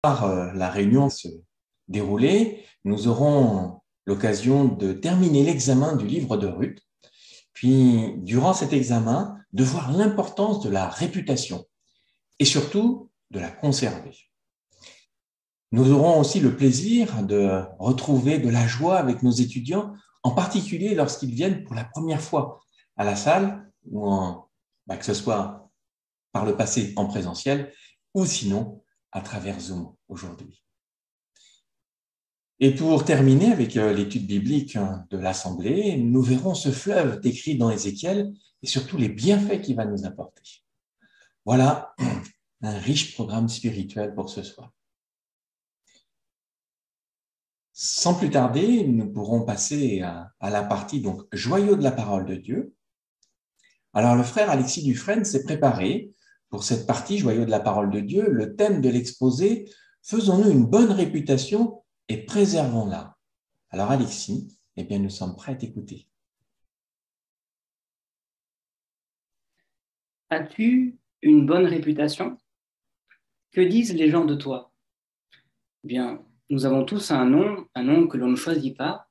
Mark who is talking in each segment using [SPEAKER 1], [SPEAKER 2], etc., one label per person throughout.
[SPEAKER 1] La réunion se dérouler, nous aurons l'occasion de terminer l'examen du livre de Ruth, puis durant cet examen, de voir l'importance de la réputation et surtout de la conserver. Nous aurons aussi le plaisir de retrouver de la joie avec nos étudiants, en particulier lorsqu'ils viennent pour la première fois à la salle, que ce soit par le passé en présentiel ou sinon à travers Zoom aujourd'hui. Et pour terminer avec l'étude biblique de l'Assemblée, nous verrons ce fleuve décrit dans Ézéchiel et surtout les bienfaits qu'il va nous apporter. Voilà un riche programme spirituel pour ce soir. Sans plus tarder, nous pourrons passer à la partie donc joyau de la parole de Dieu. Alors le frère Alexis Dufresne s'est préparé pour cette partie joyau de la parole de Dieu. Le thème de l'exposé, faisons-nous une bonne réputation et préservons-la. Alors Alexis, eh bien nous sommes prêts à t'écouter.
[SPEAKER 2] As-tu une bonne réputation? Que disent les gens de toi? Eh bien, nous avons tous un nom que l'on ne choisit pas,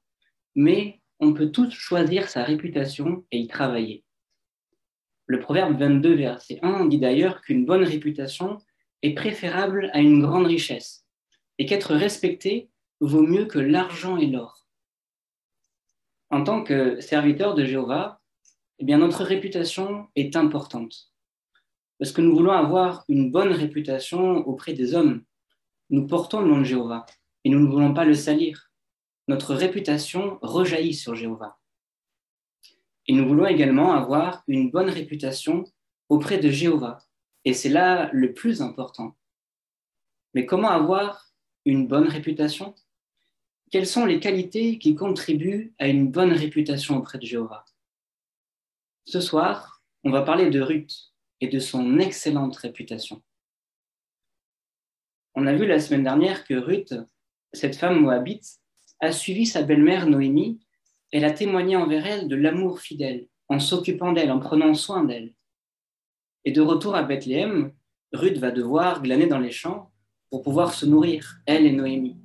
[SPEAKER 2] mais on peut tous choisir sa réputation et y travailler. Le proverbe 22, verset 1 dit d'ailleurs qu'une bonne réputation est préférable à une grande richesse et qu'être respecté vaut mieux que l'argent et l'or. En tant que serviteur de Jéhovah, eh bien, notre réputation est importante. Parce que nous voulons avoir une bonne réputation auprès des hommes. Nous portons le nom de Jéhovah et nous ne voulons pas le salir. Notre réputation rejaillit sur Jéhovah. Et nous voulons également avoir une bonne réputation auprès de Jéhovah. Et c'est là le plus important. Mais comment avoir une bonne réputation? Quelles sont les qualités qui contribuent à une bonne réputation auprès de Jéhovah? Ce soir, on va parler de Ruth et de son excellente réputation. On a vu la semaine dernière que Ruth, cette femme moabite, a suivi sa belle-mère Noémie. Elle a témoigné envers elle de l'amour fidèle, en s'occupant d'elle, en prenant soin d'elle. Et de retour à Bethléem, Ruth va devoir glaner dans les champs pour pouvoir se nourrir, elle et Noémie.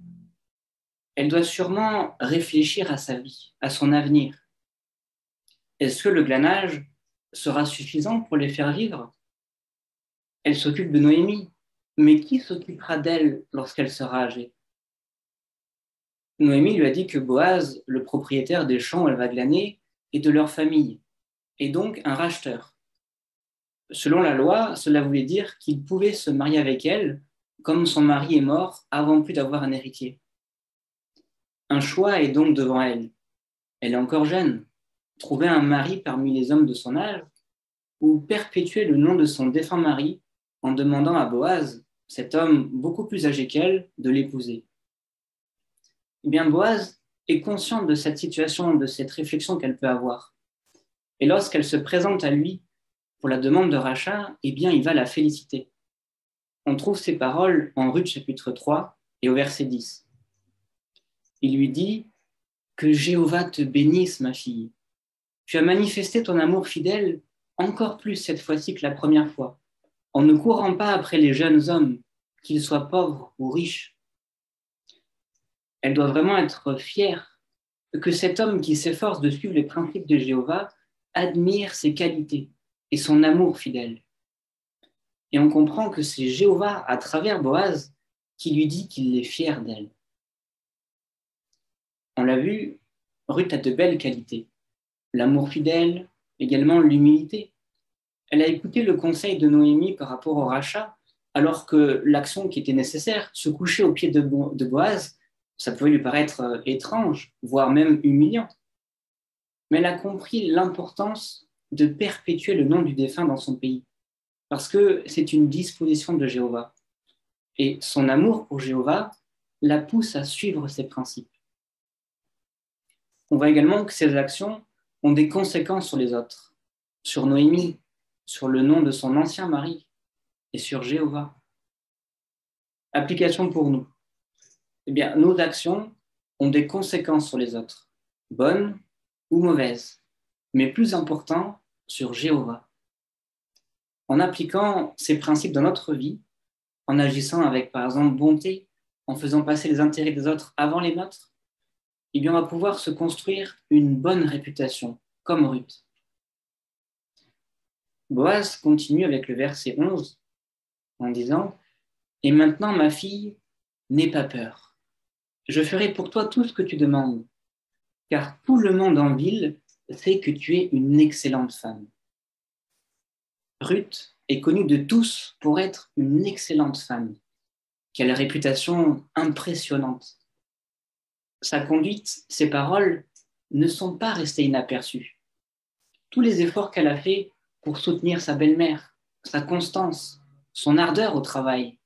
[SPEAKER 2] Elle doit sûrement réfléchir à sa vie, à son avenir. Est-ce que le glanage sera suffisant pour les faire vivre? Elle s'occupe de Noémie, mais qui s'occupera d'elle lorsqu'elle sera âgée? Noémie lui a dit que Boaz, le propriétaire des champs où elle va glaner, est de leur famille, et donc un racheteur. Selon la loi, cela voulait dire qu'il pouvait se marier avec elle, comme son mari est mort avant plus d'avoir un héritier. Un choix est donc devant elle. Elle est encore jeune. Trouver un mari parmi les hommes de son âge, ou perpétuer le nom de son défunt mari en demandant à Boaz, cet homme beaucoup plus âgé qu'elle, de l'épouser. Eh bien, Boaz est consciente de cette situation, de cette réflexion qu'elle peut avoir. Et lorsqu'elle se présente à lui pour la demande de rachat, eh bien, il va la féliciter. On trouve ces paroles en Ruth chapitre 3 et au verset 10. Il lui dit « Que Jéhovah te bénisse, ma fille. Tu as manifesté ton amour fidèle encore plus cette fois-ci que la première fois, en ne courant pas après les jeunes hommes, qu'ils soient pauvres ou riches. » Elle doit vraiment être fière que cet homme qui s'efforce de suivre les principes de Jéhovah admire ses qualités et son amour fidèle. Et on comprend que c'est Jéhovah, à travers Boaz, qui lui dit qu'il est fier d'elle. On l'a vu, Ruth a de belles qualités. L'amour fidèle, également l'humilité. Elle a écouté le conseil de Noémie par rapport au rachat, alors que l'action qui était nécessaire, se coucher aux pieds de Boaz, ça pouvait lui paraître étrange, voire même humiliant. Mais elle a compris l'importance de perpétuer le nom du défunt dans son pays, parce que c'est une disposition de Jéhovah. Et son amour pour Jéhovah la pousse à suivre ses principes. On voit également que ces actions ont des conséquences sur les autres, sur Noémie, sur le nom de son ancien mari et sur Jéhovah. Application pour nous. Eh bien, nos actions ont des conséquences sur les autres, bonnes ou mauvaises, mais plus important, sur Jéhovah. En appliquant ces principes dans notre vie, en agissant avec, par exemple, bonté, en faisant passer les intérêts des autres avant les nôtres, eh bien, on va pouvoir se construire une bonne réputation, comme Ruth. Boaz continue avec le verset 11 en disant « Et maintenant, ma fille, n'aie pas peur. Je ferai pour toi tout ce que tu demandes, car tout le monde en ville sait que tu es une excellente femme. » Ruth est connue de tous pour être une excellente femme, qui a la réputation impressionnante. Sa conduite, ses paroles ne sont pas restées inaperçues. Tous les efforts qu'elle a faits pour soutenir sa belle-mère, sa constance, son ardeur au travail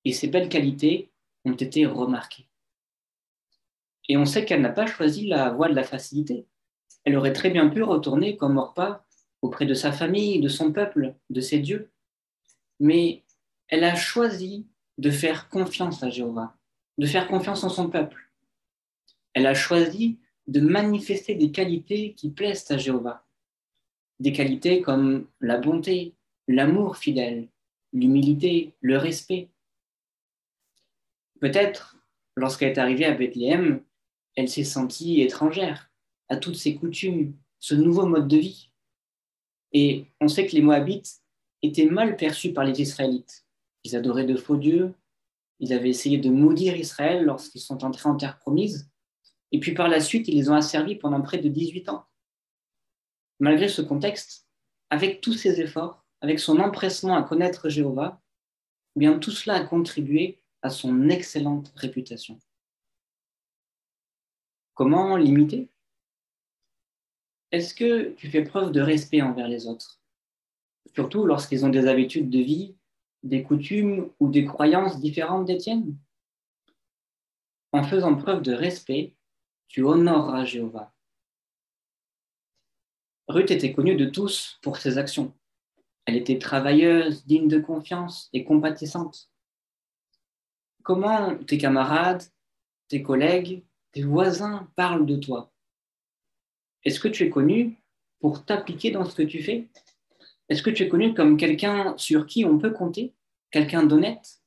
[SPEAKER 2] et ses belles qualités ont été remarquées. Et on sait qu'elle n'a pas choisi la voie de la facilité. Elle aurait très bien pu retourner comme Orpa auprès de sa famille, de son peuple, de ses dieux. Mais elle a choisi de faire confiance à Jéhovah, de faire confiance en son peuple. Elle a choisi de manifester des qualités qui plaisent à Jéhovah. Des qualités comme la bonté, l'amour fidèle, l'humilité, le respect. Peut-être, lorsqu'elle est arrivée à Bethléem, elle s'est sentie étrangère à toutes ces coutumes, ce nouveau mode de vie. Et on sait que les Moabites étaient mal perçus par les Israélites. Ils adoraient de faux dieux, ils avaient essayé de maudire Israël lorsqu'ils sont entrés en terre promise, et puis par la suite, ils les ont asservis pendant près de 18 ans. Malgré ce contexte, avec tous ses efforts, avec son empressement à connaître Jéhovah, eh bien tout cela a contribué à son excellente réputation. Comment l'imiter? Est-ce que tu fais preuve de respect envers les autres, surtout lorsqu'ils ont des habitudes de vie, des coutumes ou des croyances différentes des tiennes? En faisant preuve de respect, tu honoreras Jéhovah. Ruth était connue de tous pour ses actions. Elle était travailleuse, digne de confiance et compatissante. Comment tes camarades, tes collègues, tes voisins parlent de toi? Est-ce que tu es connu pour t'appliquer dans ce que tu fais? Est-ce que tu es connu comme quelqu'un sur qui on peut compter? Quelqu'un d'honnête?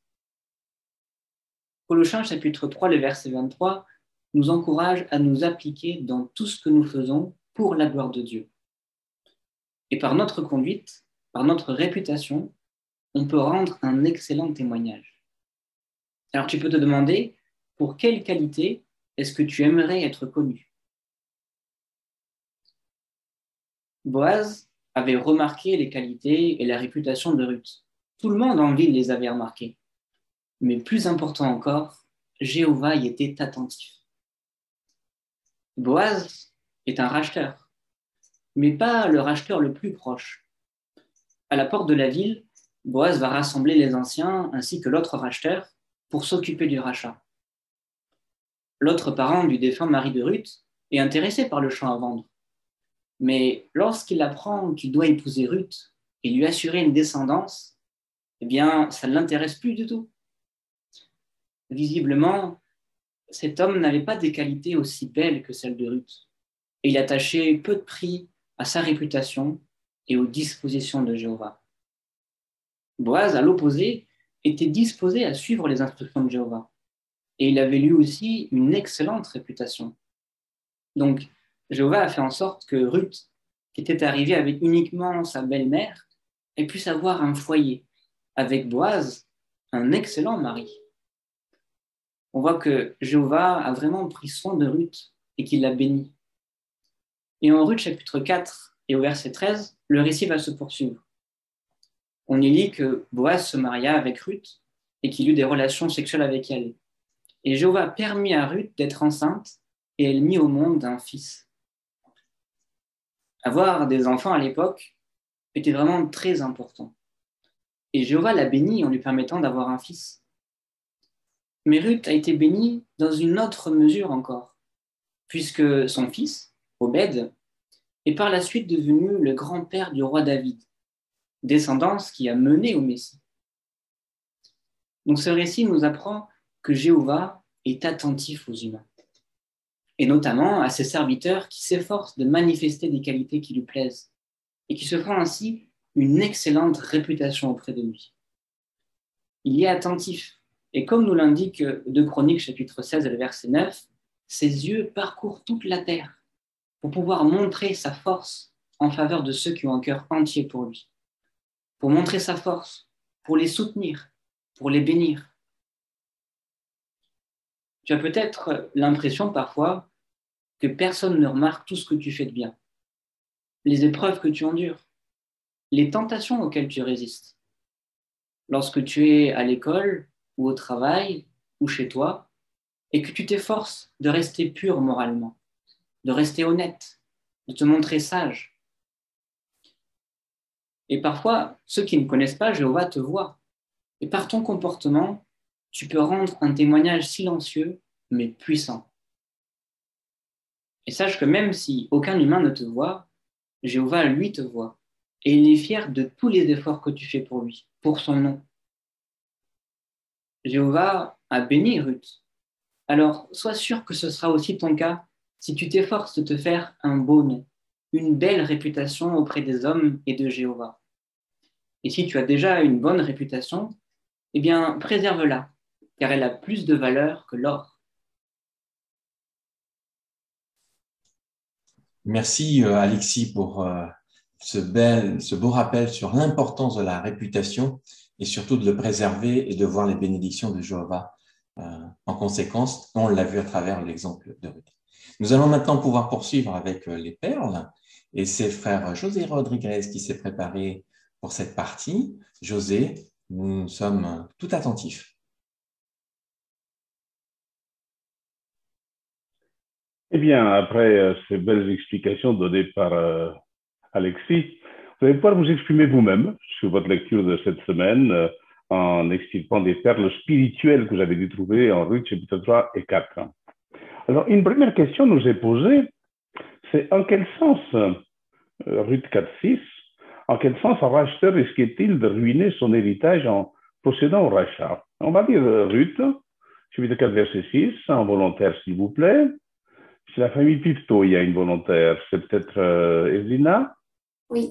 [SPEAKER 2] Colossiens chapitre 3, le verset 23, nous encourage à nous appliquer dans tout ce que nous faisons pour la gloire de Dieu. Et par notre conduite, par notre réputation, on peut rendre un excellent témoignage. Alors tu peux te demander, pour quelle qualité est-ce que tu aimerais être connu? Boaz avait remarqué les qualités et la réputation de Ruth. Tout le monde en ville les avait remarquées. Mais plus important encore, Jéhovah y était attentif. Boaz est un racheteur, mais pas le racheteur le plus proche. À la porte de la ville, Boaz va rassembler les anciens ainsi que l'autre racheteur pour s'occuper du rachat. L'autre parent du défunt mari de Ruth est intéressé par le champ à vendre. Mais lorsqu'il apprend qu'il doit épouser Ruth et lui assurer une descendance, eh bien, ça ne l'intéresse plus du tout. Visiblement, cet homme n'avait pas des qualités aussi belles que celles de Ruth. Et il attachait peu de prix à sa réputation et aux dispositions de Jéhovah. Boaz, à l'opposé, était disposé à suivre les instructions de Jéhovah. Et il avait lui aussi une excellente réputation. Donc, Jéhovah a fait en sorte que Ruth, qui était arrivée avec uniquement sa belle-mère, ait pu avoir un foyer avec Boaz, un excellent mari. On voit que Jéhovah a vraiment pris soin de Ruth et qu'il l'a bénie. Et en Ruth chapitre 4 et au verset 13, le récit va se poursuivre. On y lit que Boaz se maria avec Ruth et qu'il eut des relations sexuelles avec elle. Et Jéhovah permit à Ruth d'être enceinte et elle mit au monde un fils. Avoir des enfants à l'époque était vraiment très important. Et Jéhovah l'a bénie en lui permettant d'avoir un fils. Mais Ruth a été bénie dans une autre mesure encore, puisque son fils, Obed, est par la suite devenu le grand-père du roi David, descendance qui a mené au Messie. Donc ce récit nous apprend que Jéhovah est attentif aux humains, et notamment à ses serviteurs qui s'efforcent de manifester des qualités qui lui plaisent, et qui se font ainsi une excellente réputation auprès de lui. il y est attentif. Et comme nous l'indique 2 Chroniques, chapitre 16, et le verset 9, ses yeux parcourent toute la terre pour pouvoir montrer sa force en faveur de ceux qui ont un cœur entier pour lui, pour montrer sa force, pour les soutenir, pour les bénir. Tu as peut-être l'impression parfois que personne ne remarque tout ce que tu fais de bien, les épreuves que tu endures, les tentations auxquelles tu résistes. Lorsque tu es à l'école ou au travail ou chez toi et que tu t'efforces de rester pur moralement, de rester honnête, de te montrer sage. Et parfois, ceux qui ne connaissent pas Jéhovah te voient. Et par ton comportement, tu peux rendre un témoignage silencieux mais puissant. Et sache que même si aucun humain ne te voit, Jéhovah, lui, te voit. Et il est fier de tous les efforts que tu fais pour lui, pour son nom. Jéhovah a béni Ruth. Alors, sois sûr que ce sera aussi ton cas si tu t'efforces de te faire un beau nom, une belle réputation auprès des hommes et de Jéhovah. Et si tu as déjà une bonne réputation, eh bien, préserve-la, car elle a plus de valeur que l'or.
[SPEAKER 1] Merci Alexis pour ce beau rappel sur l'importance de la réputation et surtout de le préserver et de voir les bénédictions de Jéhovah en conséquence. On l'a vu à travers l'exemple de Ruth. Nous allons maintenant pouvoir poursuivre avec les perles et c'est frère José Rodriguez qui s'est préparé pour cette partie. José, nous sommes tout attentifs.
[SPEAKER 3] Eh bien, après ces belles explications données par Alexis, vous allez pouvoir vous exprimer vous-même sur votre lecture de cette semaine en expliquant des perles spirituelles que vous avez dû trouver en Ruth chapitre 3 et 4. Alors, une première question nous est posée, c'est en quel sens, Ruth 4.6, en quel sens un racheteur risquait-il de ruiner son héritage en procédant au rachat? On va dire Ruth, chapitre 4, verset 6, en volontaire s'il vous plaît. C'est la famille Pifto, il y a une volontaire. C'est peut-être Evelina?
[SPEAKER 4] Oui.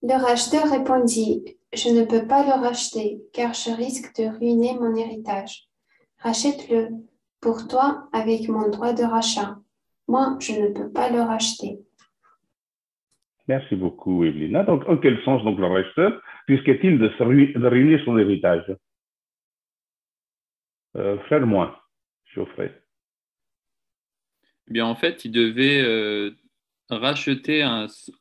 [SPEAKER 4] Le racheteur répondit, je ne peux pas le racheter, car je risque de ruiner mon héritage. Rachète-le pour toi avec mon droit de rachat. Moi, je ne peux pas le racheter.
[SPEAKER 3] Merci beaucoup, Evelina. Donc, en quel sens donc le racheteur risquait-il de ruiner son héritage? Frère moi, Geoffrey.
[SPEAKER 5] Eh bien, en fait, il devait racheter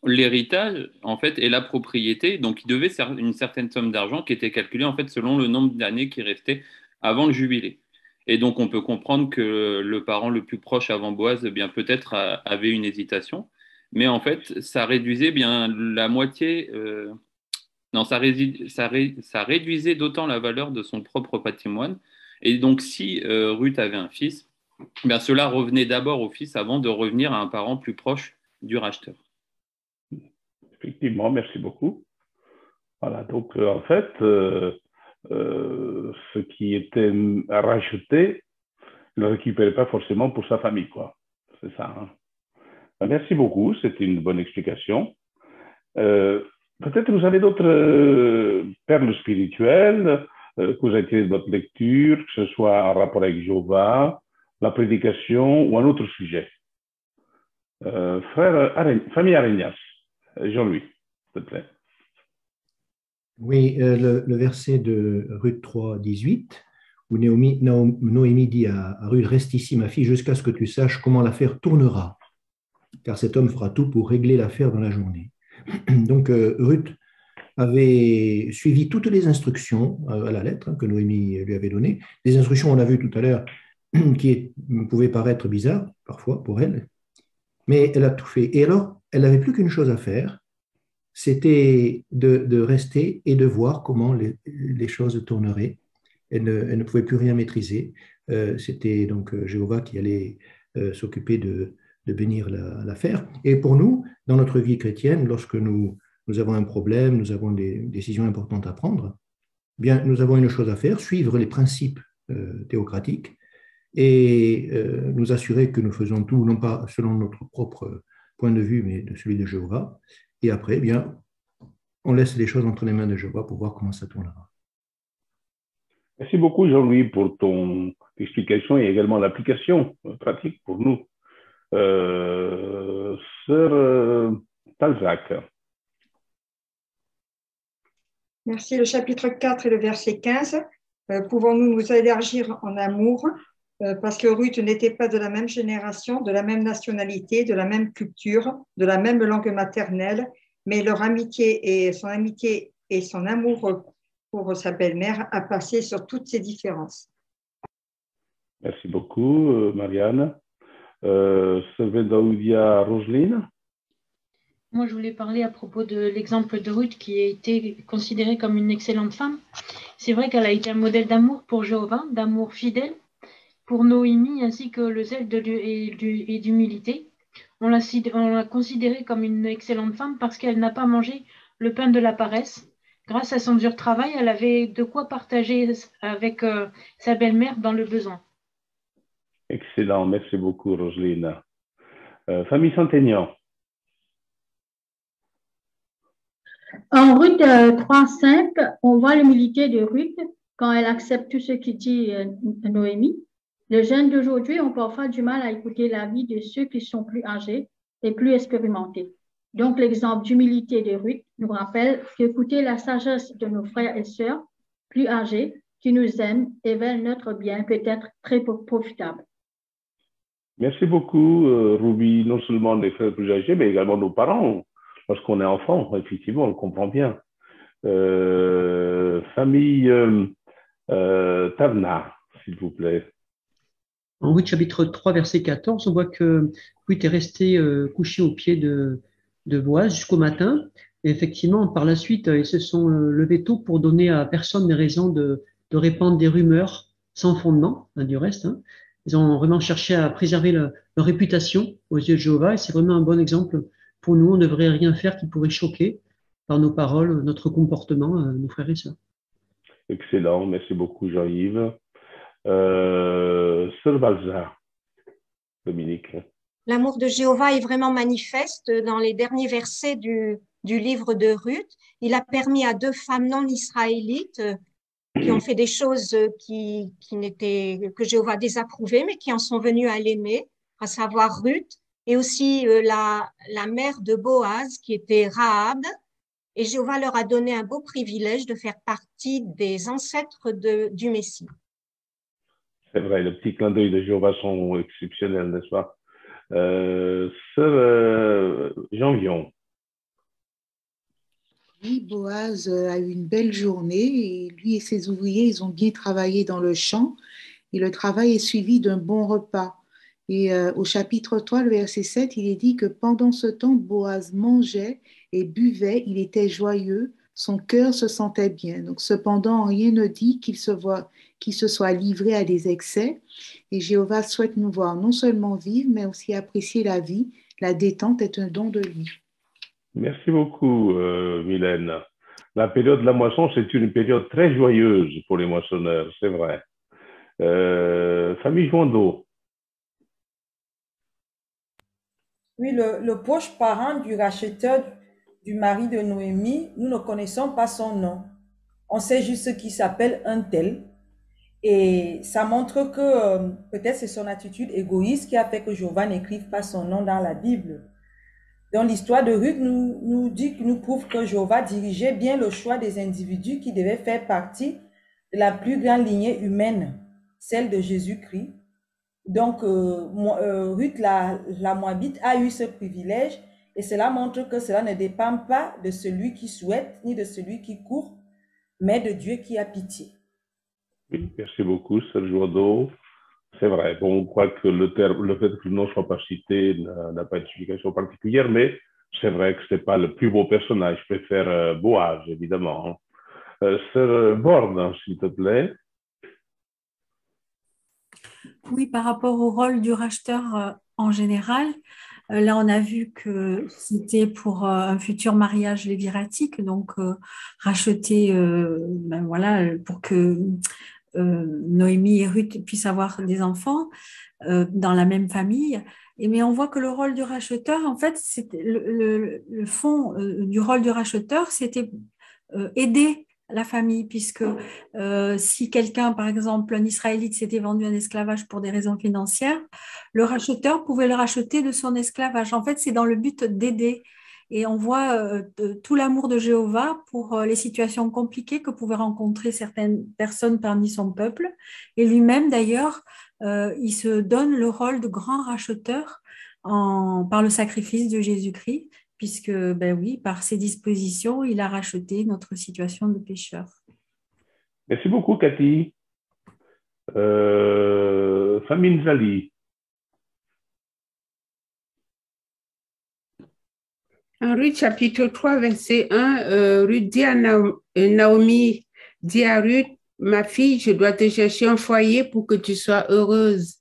[SPEAKER 5] l'héritage en fait, et la propriété. Donc, il devait une certaine somme d'argent qui était calculée en fait, selon le nombre d'années qui restait avant le jubilé. Et donc, on peut comprendre que le parent le plus proche avant Boaz, eh bien peut-être avait une hésitation. Mais en fait, ça réduisait bien la moitié. Non, ça réduisait d'autant la valeur de son propre patrimoine. Et donc, si Ruth avait un fils, bien, cela revenait d'abord au fils avant de revenir à un parent plus proche du racheteur.
[SPEAKER 3] Effectivement, merci beaucoup. Voilà, donc en fait, ce qui était racheté, il ne le récupérait pas forcément pour sa famille, quoi. C'est ça. Hein. Merci beaucoup, c'était une bonne explication. Peut-être vous avez d'autres perles spirituelles que vous avez tirées de votre lecture, que ce soit en rapport avec Jéhovah, la prédication ou un autre sujet. Famille Arénias, Jean-Louis, s'il te plaît.
[SPEAKER 6] Oui, le verset de Ruth 3, 18, où Noémie dit à Ruth, reste ici ma fille jusqu'à ce que tu saches comment l'affaire tournera, car cet homme fera tout pour régler l'affaire dans la journée. Donc Ruth avait suivi toutes les instructions à la lettre que Noémie lui avait données. Les instructions, on l'a vu tout à l'heure, qui pouvaient paraître bizarres parfois pour elle, mais elle a tout fait. Et alors, elle n'avait plus qu'une chose à faire, c'était de rester et de voir comment les choses tourneraient. Elle ne pouvait plus rien maîtriser. C'était donc Jéhovah qui allait s'occuper de bénir l'affaire. Et pour nous, dans notre vie chrétienne, lorsque nous avons un problème, nous avons des décisions importantes à prendre, eh bien, nous avons une chose à faire, suivre les principes théocratiques et nous assurer que nous faisons tout, non pas selon notre propre point de vue, mais de celui de Jéhovah. Et après, eh bien, on laisse les choses entre les mains de Jéhovah pour voir comment ça tournera.
[SPEAKER 3] Merci beaucoup, Jean-Louis, pour ton explication et également l'application pratique pour nous. Sœur Talzac.
[SPEAKER 7] Merci. Le chapitre 4 et le verset 15. Pouvons-nous nous élargir en amour parce que Ruth n'était pas de la même génération, de la même nationalité, de la même culture, de la même langue maternelle, mais leur amitié et son amour pour sa belle-mère a passé sur toutes ces différences.
[SPEAKER 3] Merci beaucoup, Marianne. Sylvain Daoudia Roseline.
[SPEAKER 8] Moi, je voulais parler à propos de l'exemple de Ruth qui a été considérée comme une excellente femme. C'est vrai qu'elle a été un modèle d'amour pour Jéhovah, d'amour fidèle, pour Noémie, ainsi que le zèle et d'humilité. On l'a considérée comme une excellente femme parce qu'elle n'a pas mangé le pain de la paresse. Grâce à son dur travail, elle avait de quoi partager avec sa belle-mère dans le besoin.
[SPEAKER 3] Excellent, merci beaucoup, Roseline. Famille Saint-Aignan.
[SPEAKER 9] En Ruth 3.5, on voit l'humilité de Ruth quand elle accepte tout ce qui dit Noémie. Les jeunes d'aujourd'hui ont parfois du mal à écouter l'avis de ceux qui sont plus âgés et plus expérimentés. Donc, l'exemple d'humilité de Ruth nous rappelle qu'écouter la sagesse de nos frères et sœurs plus âgés qui nous aiment et veulent notre bien peut être très profitable.
[SPEAKER 3] Merci beaucoup, Ruby, non seulement des frères plus âgés, mais également nos parents. Lorsqu'on est enfant, effectivement, on le comprend bien. Famille Tavna, s'il vous plaît.
[SPEAKER 10] En Ruth chapitre 3, verset 14, on voit que Ruth est restée couchée aux pieds de Boaz jusqu'au matin. Et effectivement, par la suite, ils se sont levés tôt pour donner à personne les raisons de répandre des rumeurs sans fondement, du reste. Ils ont vraiment cherché à préserver leur réputation aux yeux de Jéhovah. Et c'est vraiment un bon exemple pour nous. On ne devrait rien faire qui pourrait choquer par nos paroles, notre comportement, nos frères et sœurs.
[SPEAKER 3] Excellent, merci beaucoup Jean-Yves. Sœur Balzar, Dominique.
[SPEAKER 11] L'amour de Jéhovah est vraiment manifeste dans les derniers versets du livre de Ruth. Il a permis à 2 femmes non israélites qui ont fait des choses que Jéhovah désapprouvait, mais qui en sont venues à l'aimer, à savoir Ruth, et aussi la mère de Boaz, qui était Rahab. Et Jéhovah leur a donné un beau privilège de faire partie des ancêtres du Messie.
[SPEAKER 3] C'est vrai, les petits clins d'œil de Jéhovah sont exceptionnels, n'est-ce pas? Sœur Jean Vion.
[SPEAKER 12] Oui, Boaz a eu une belle journée et lui et ses ouvriers, ils ont bien travaillé dans le champ et le travail est suivi d'un bon repas. Et au chapitre 3, le verset 7, il est dit que pendant ce temps, Boaz mangeait et buvait, il était joyeux, son cœur se sentait bien. Donc, cependant, rien ne dit qu'il se soit livré à des excès. Et Jéhovah souhaite nous voir non seulement vivre, mais aussi apprécier la vie. La détente est un don de lui.
[SPEAKER 3] Merci beaucoup, Mylène. La période de la moisson, c'est une période très joyeuse pour les moissonneurs, c'est vrai. Famille Joindeau.
[SPEAKER 13] Oui, le proche parent du racheteur du mari de Noémie, nous ne connaissons pas son nom. On sait juste qu'il s'appelle un tel. Et ça montre que peut-être c'est son attitude égoïste qui a fait que Jéhovah n'écrive pas son nom dans la Bible. Dans l'histoire de Ruth, nous prouve que Jéhovah dirigeait bien le choix des individus qui devaient faire partie de la plus grande lignée humaine, celle de Jésus-Christ. Donc, Ruth, la Moabite, a eu ce privilège et cela montre que cela ne dépend pas de celui qui souhaite ni de celui qui court, mais de Dieu qui a pitié.
[SPEAKER 3] Oui, merci beaucoup, Sœur Joindeau. C'est vrai, bon, on croit que le fait que le nom ne soit pas cité n'a pas d'explication particulière, mais c'est vrai que ce n'est pas le plus beau personnage. Je préfère Boaz, évidemment. Sœur Borne, s'il te plaît.
[SPEAKER 14] Oui, par rapport au rôle du racheteur en général, là on a vu que c'était pour un futur mariage léviratique, donc racheter, voilà, pour que Noémie et Ruth puissent avoir des enfants dans la même famille. Mais on voit que le rôle du racheteur, en fait, le fond du rôle du racheteur, c'était aider la famille, puisque si quelqu'un, par exemple, un Israélite s'était vendu en esclavage pour des raisons financières, le racheteur pouvait le racheter de son esclavage. En fait, c'est dans le but d'aider. Et on voit tout l'amour de Jéhovah pour les situations compliquées que pouvaient rencontrer certaines personnes parmi son peuple. Et lui-même, d'ailleurs, il se donne le rôle de grand racheteur par le sacrifice de Jésus-Christ, puisque, ben oui, par ses dispositions, il a racheté notre situation de pécheur.
[SPEAKER 3] Merci beaucoup, Cathy. Famine Zali.
[SPEAKER 15] En Ruth chapitre 3, verset 1, Ruth dit à Naomi, dit à Ruth, ma fille, je dois te chercher un foyer pour que tu sois heureuse.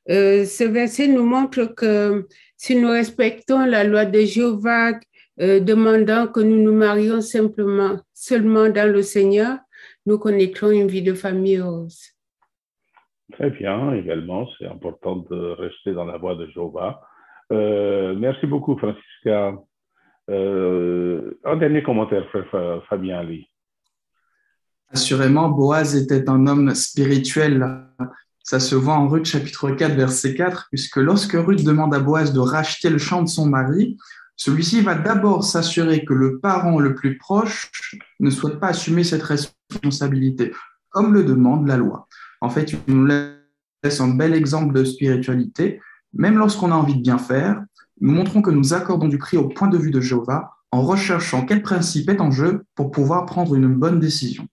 [SPEAKER 15] Ce verset nous montre que si nous respectons la loi de Jéhovah, demandant que nous nous marions seulement dans le Seigneur, nous connaîtrons une vie de famille heureuse.
[SPEAKER 3] Très bien, également, c'est important de rester dans la voie de Jéhovah. Merci beaucoup, Francisca. Un dernier commentaire, frère Fabien Ali.
[SPEAKER 16] Assurément, Boaz était un homme spirituel. Ça se voit en Ruth chapitre 4, verset 4, puisque lorsque Ruth demande à Boaz de racheter le champ de son mari, celui-ci va d'abord s'assurer que le parent le plus proche ne souhaite pas assumer cette responsabilité, comme le demande la loi. En fait, il nous laisse un bel exemple de spiritualité. Même lorsqu'on a envie de bien faire, nous montrons que nous accordons du prix au point de vue de Jéhovah en recherchant quel principe est en jeu pour pouvoir prendre une bonne décision.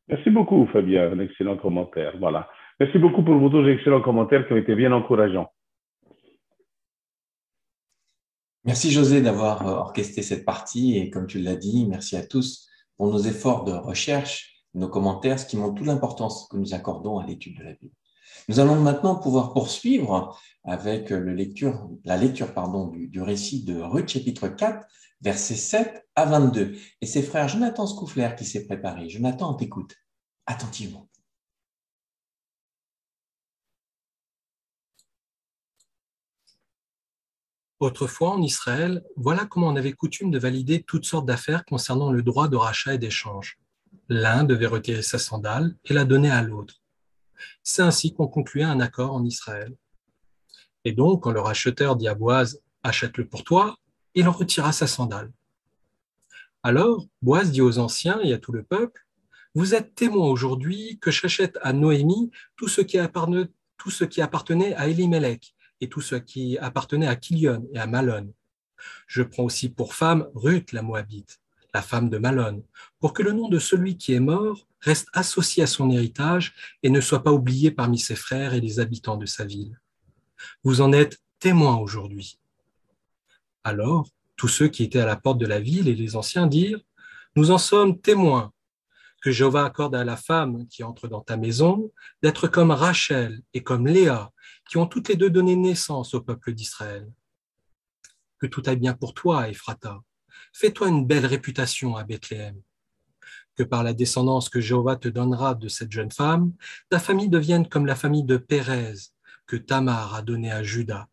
[SPEAKER 3] Merci beaucoup, Fabien. Un excellent commentaire. Voilà. Merci beaucoup pour vos deux excellents commentaires qui ont été bien encourageants.
[SPEAKER 1] Merci, José, d'avoir orchestré cette partie. Et comme tu l'as dit, merci à tous pour nos efforts de recherche, nos commentaires, ce qui montre toute l'importance que nous accordons à l'étude de la Bible. Nous allons maintenant pouvoir poursuivre avec la lecture du récit de Ruth, chapitre 4, versets 7 à 22. Et c'est frère Jonathan Scoufler qui s'est préparé. Jonathan, on t'écoute attentivement.
[SPEAKER 17] Autrefois, en Israël, voilà comment on avait coutume de valider toutes sortes d'affaires concernant le droit de rachat et d'échange. L'un devait retirer sa sandale et la donner à l'autre. C'est ainsi qu'on concluait un accord en Israël. Et donc, quand le racheteur dit à Boaz « achète-le pour toi », il en retira sa sandale. Alors, Boaz dit aux anciens et à tout le peuple « Vous êtes témoins aujourd'hui que j'achète à Noémie tout ce qui appartenait à Elimelech et tout ce qui appartenait à Kilion et à Malon. Je prends aussi pour femme Ruth la Moabite, la femme de Malon, pour que le nom de celui qui est mort reste associé à son héritage et ne soit pas oublié parmi ses frères et les habitants de sa ville. Vous en êtes témoins aujourd'hui. » Alors, tous ceux qui étaient à la porte de la ville et les anciens dirent « Nous en sommes témoins, que Jéhovah accorde à la femme qui entre dans ta maison d'être comme Rachel et comme Léa, qui ont toutes les deux donné naissance au peuple d'Israël. Que tout aille bien pour toi, Ephrata. Fais-toi une belle réputation à Bethléem. Que par la descendance que Jéhovah te donnera de cette jeune femme, ta famille devienne comme la famille de Pérez, que Tamar a donnée à Juda. »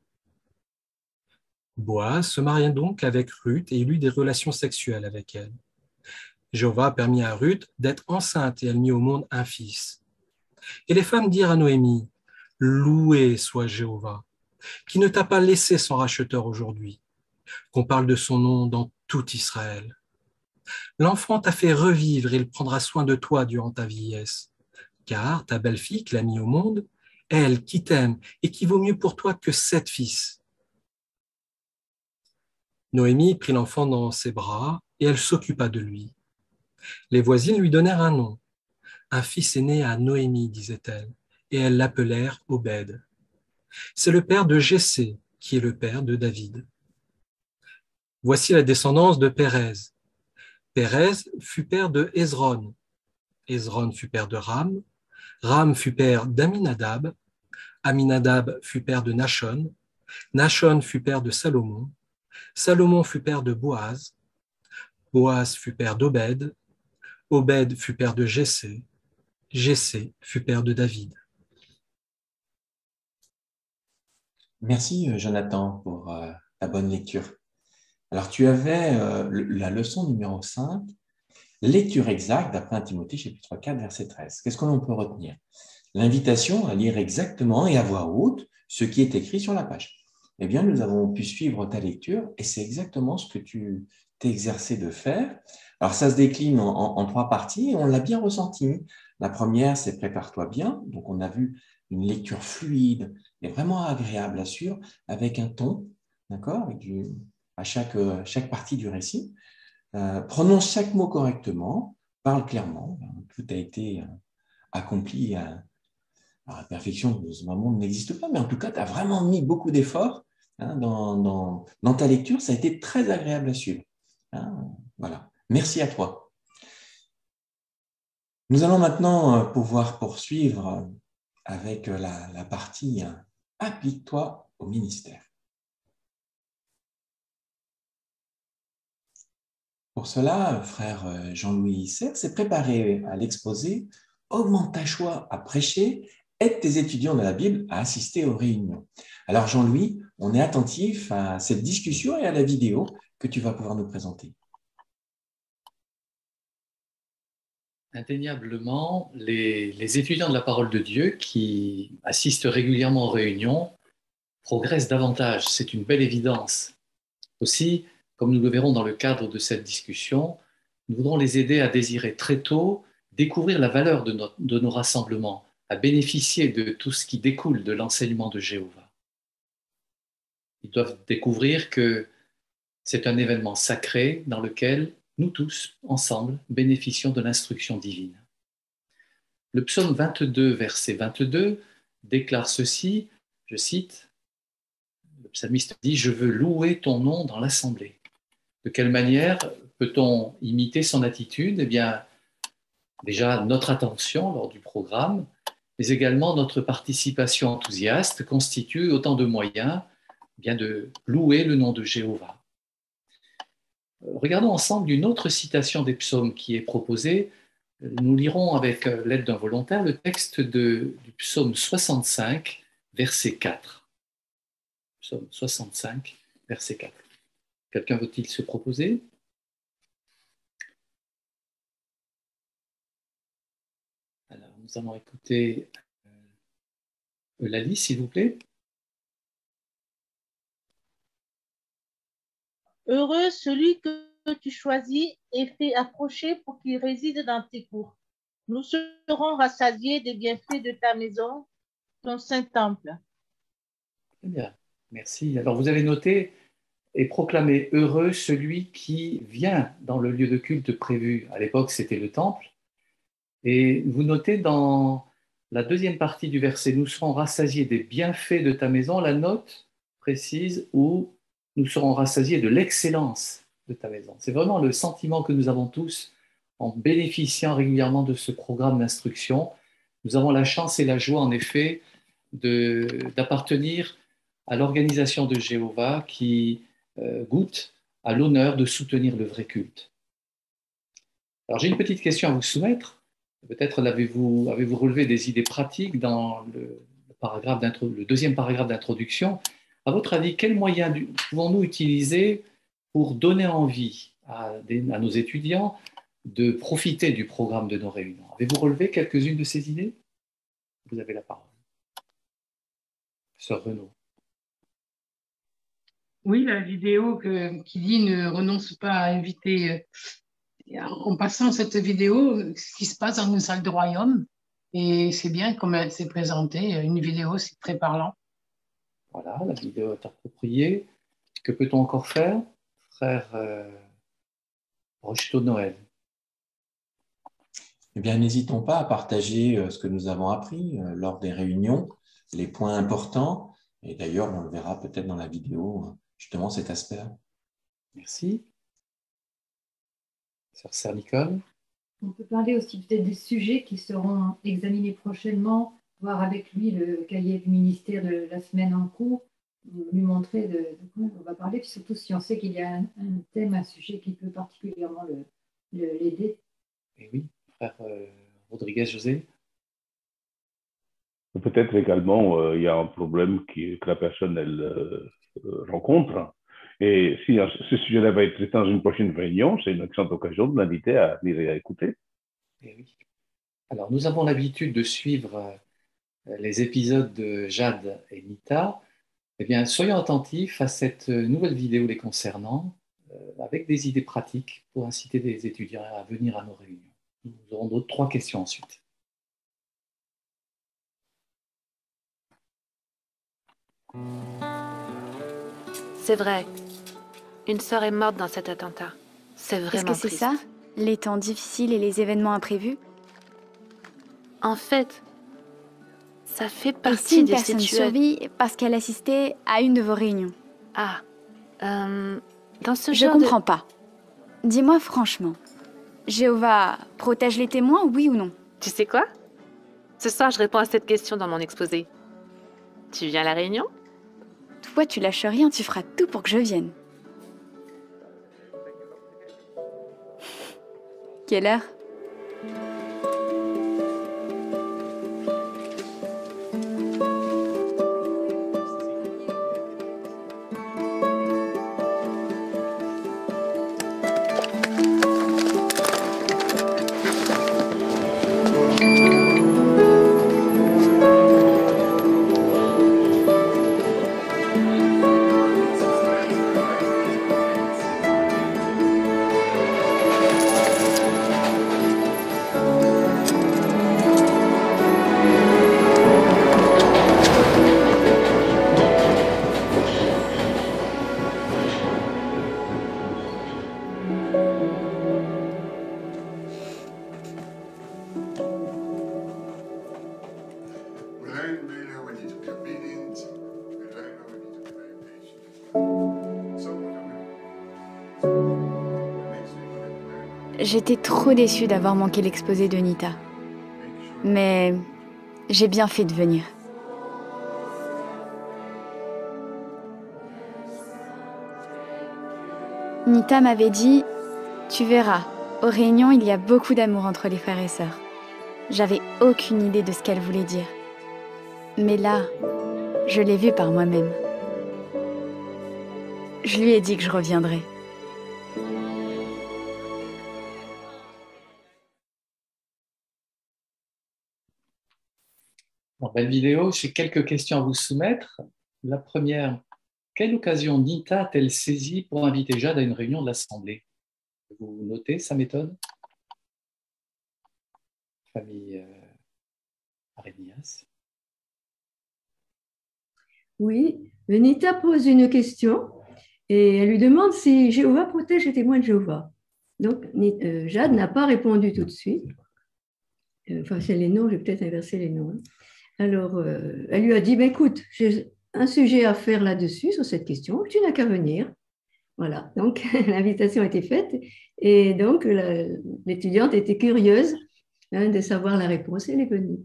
[SPEAKER 17] Boaz se maria donc avec Ruth et il eut des relations sexuelles avec elle. Jéhovah a permis à Ruth d'être enceinte et elle mit au monde un fils. Et les femmes dirent à Noémie, « Loué soit Jéhovah, qui ne t'a pas laissé sans racheteur aujourd'hui, qu'on parle de son nom dans tout Israël. L'enfant t'a fait revivre et il prendra soin de toi durant ta vieillesse, car ta belle-fille qui l'a mis au monde, elle qui t'aime et qui vaut mieux pour toi que 7 fils. » Noémie prit l'enfant dans ses bras et elle s'occupa de lui. Les voisines lui donnèrent un nom. Un fils est né à Noémie, disait-elle, et elles l'appelèrent Obed. C'est le père de Jessé, qui est le père de David. Voici la descendance de Pérez. Pérez fut père de Hezron. Hezron fut père de Ram. Ram fut père d'Aminadab. Aminadab fut père de Nachon. Nachon fut père de Salomon. Salomon fut père de Boaz. Boaz fut père d'Obed. Obed fut père de Jessé. Jessé fut père de David.
[SPEAKER 1] Merci, Jonathan, pour la bonne lecture. Alors, tu avais la leçon numéro 5 lecture exacte d'après 1 Timothée chapitre 4, verset 13. Qu'est-ce que l'on peut retenir? L'invitation à lire exactement et à voix haute ce qui est écrit sur la page. Eh bien, nous avons pu suivre ta lecture et c'est exactement ce que tu t'es exercé de faire. Alors, ça se décline en 3 parties et on l'a bien ressenti. La première, c'est prépare-toi bien. Donc, on a vu une lecture fluide et vraiment agréable à suivre avec un ton, d'accord, à chaque partie du récit. Prononce chaque mot correctement, parle clairement. Tout a été accompli à la perfection. Ce monde n'existe pas, mais en tout cas, tu as vraiment mis beaucoup d'efforts dans ta lecture. Ça a été très agréable à suivre. Voilà. Merci à toi. Nous allons maintenant pouvoir poursuivre avec la partie « Applique-toi au ministère ». Pour cela, frère Jean-Louis Serre s'est préparé à l'exposé « Augmente ta joie à prêcher, aide tes étudiants de la Bible à assister aux réunions ». Alors Jean-Louis, on est attentif à cette discussion et à la vidéo que tu vas pouvoir nous présenter.
[SPEAKER 18] Indéniablement, les étudiants de la parole de Dieu qui assistent régulièrement aux réunions progressent davantage. C'est une belle évidence. Aussi, comme nous le verrons dans le cadre de cette discussion, nous voudrons les aider à désirer très tôt découvrir la valeur de nos rassemblements, à bénéficier de tout ce qui découle de l'enseignement de Jéhovah. Ils doivent découvrir que c'est un événement sacré dans lequel nous tous, ensemble, bénéficions de l'instruction divine. Le psaume 22, verset 22, déclare ceci, je cite, le psalmiste dit « Je veux louer ton nom dans l'assemblée ». De quelle manière peut-on imiter son attitude? Eh bien, déjà notre attention lors du programme, mais également notre participation enthousiaste constitue autant de moyens bien de louer le nom de Jéhovah. Regardons ensemble une autre citation des psaumes qui est proposée. Nous lirons avec l'aide d'un volontaire le texte du psaume 65, verset 4. Psaume 65, verset 4. Quelqu'un veut-il se proposer? Alors, nous allons écouter Eulalie, s'il vous plaît.
[SPEAKER 19] Heureux celui que tu choisis et fais approcher pour qu'il réside dans tes cours. Nous serons rassasiés des bienfaits de ta maison, ton saint temple.
[SPEAKER 18] Très bien, merci. Alors, vous avez noté et proclamé heureux celui qui vient dans le lieu de culte prévu. À l'époque, c'était le temple. Et vous notez dans la deuxième partie du verset, nous serons rassasiés des bienfaits de ta maison, la note précise où nous serons rassasiés de l'excellence de ta maison. C'est vraiment le sentiment que nous avons tous en bénéficiant régulièrement de ce programme d'instruction. Nous avons la chance et la joie, en effet, d'appartenir à l'organisation de Jéhovah qui goûte à l'honneur de soutenir le vrai culte. Alors, j'ai une petite question à vous soumettre. Peut-être avez-vous relevé des idées pratiques dans le deuxième paragraphe d'introduction. À votre avis, quels moyens pouvons-nous utiliser pour donner envie à nos étudiants de profiter du programme de nos réunions? Avez-vous relevé quelques-unes de ces idées? Vous avez la parole. Sœur Renaud.
[SPEAKER 20] Oui, la vidéo qui dit ne renonce pas à inviter, en passant cette vidéo, ce qui se passe dans une salle de royaume, et c'est bien comme elle s'est présentée, une vidéo, c'est très parlant.
[SPEAKER 18] Voilà, la vidéo est appropriée. Que peut-on encore faire, frère Rocheteau Noël?
[SPEAKER 1] Eh bien, n'hésitons pas à partager ce que nous avons appris lors des réunions, les points importants, et d'ailleurs, on le verra peut-être dans la vidéo, justement, cet aspect-là.
[SPEAKER 18] Merci. Sœur Nicole.
[SPEAKER 21] On peut parler aussi peut-être des sujets qui seront examinés prochainement, voir avec lui le cahier du ministère de la semaine en cours, lui montrer de quoi on va parler, puis surtout si on sait qu'il y a un thème, un sujet qui peut particulièrement l'aider.
[SPEAKER 18] Et oui, frère Rodriguez José.
[SPEAKER 3] Peut-être également, il y a un problème que la personne elle, rencontre. Et si ce sujet-là va être traité dans une prochaine réunion, c'est une excellente occasion de l'inviter à lire et à écouter.
[SPEAKER 18] Eh oui. Alors, nous avons l'habitude de suivre les épisodes de Jade et Nita. Eh bien, soyons attentifs à cette nouvelle vidéo les concernant, avec des idées pratiques pour inciter les étudiants à venir à nos réunions. Nous aurons d'autres 3 questions ensuite.
[SPEAKER 2] C'est vrai. Une sœur est morte dans cet attentat. C'est vraiment
[SPEAKER 22] Est-ce que c'est
[SPEAKER 2] triste.
[SPEAKER 22] ça? Les temps difficiles et les événements imprévus?
[SPEAKER 2] En fait, ça fait
[SPEAKER 22] Et si
[SPEAKER 2] partie
[SPEAKER 22] une
[SPEAKER 2] des
[SPEAKER 22] personne
[SPEAKER 2] situations...
[SPEAKER 22] survit parce qu'elle assistait à une de vos réunions?
[SPEAKER 2] Ah, dans ce
[SPEAKER 22] Je
[SPEAKER 2] genre
[SPEAKER 22] comprends pas. Dis-moi franchement, Jéhovah protège les témoins, oui ou non?
[SPEAKER 2] Tu sais quoi? Ce soir, je réponds à cette question dans mon exposé. Tu viens à la réunion?
[SPEAKER 22] Toi, tu lâches rien, tu feras tout pour que je vienne. Quelle heure? J'étais trop déçue d'avoir manqué l'exposé de Nita. Mais j'ai bien fait de venir. Nita m'avait dit, tu verras, aux réunions il y a beaucoup d'amour entre les frères et sœurs. J'avais aucune idée de ce qu'elle voulait dire. Mais là, je l'ai vu par moi-même. Je lui ai dit que je reviendrais.
[SPEAKER 18] Bon, belle vidéo, j'ai quelques questions à vous soumettre. La première, quelle occasion Nita a-t-elle saisie pour inviter Jade à une réunion de l'Assemblée? Vous notez sa méthode? Famille Arémias.
[SPEAKER 23] Oui, Nita pose une question et elle lui demande si Jéhovah protège les témoins de Jéhovah. Donc, Jade n'a pas répondu tout de suite. Enfin, c'est les noms, j'ai peut-être inversé les noms. Alors, elle lui a dit, ben, écoute, j'ai un sujet à faire là-dessus, sur cette question, tu n'as qu'à venir. Voilà, donc l'invitation a été faite et donc l'étudiante était curieuse de savoir la réponse et elle est venue.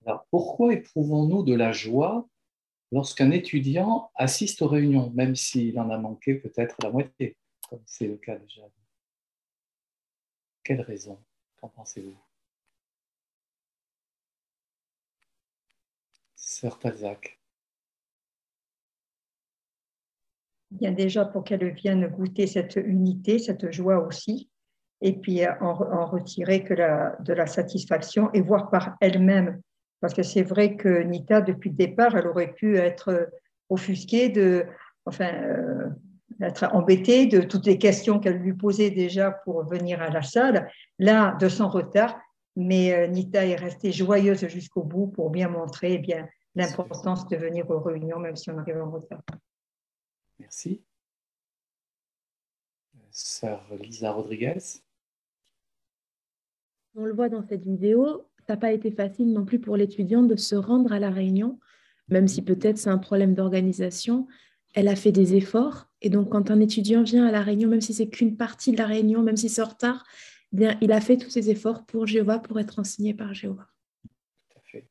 [SPEAKER 18] Alors, pourquoi éprouvons-nous de la joie lorsqu'un étudiant assiste aux réunions, même s'il en a manqué peut-être la moitié, comme c'est le cas de Jade? Quelle raison? Qu'en pensez-vous? Sœur Talzac.
[SPEAKER 7] Bien déjà pour qu'elle vienne goûter cette unité, cette joie aussi, et puis en retirer que de la satisfaction et voir par elle-même. Parce que c'est vrai que Nita, depuis le départ, elle aurait pu être offusquée, être embêtée de toutes les questions qu'elle lui posait déjà pour venir à la salle, là, de son retard. Mais Nita est restée joyeuse jusqu'au bout pour bien montrer bien l'importance de venir aux réunions, même si on arrive en retard.
[SPEAKER 18] Merci. Sœur Lisa Rodriguez.
[SPEAKER 24] On le voit dans cette vidéo, ça n'a pas été facile non plus pour l'étudiante de se rendre à la réunion, même si peut-être c'est un problème d'organisation. Elle a fait des efforts et donc quand un étudiant vient à la réunion, même si c'est qu'une partie de la réunion, même si c'est en retard, eh bien, il a fait tous ses efforts pour Jéhovah, pour être enseigné par Jéhovah.
[SPEAKER 18] Tout à fait.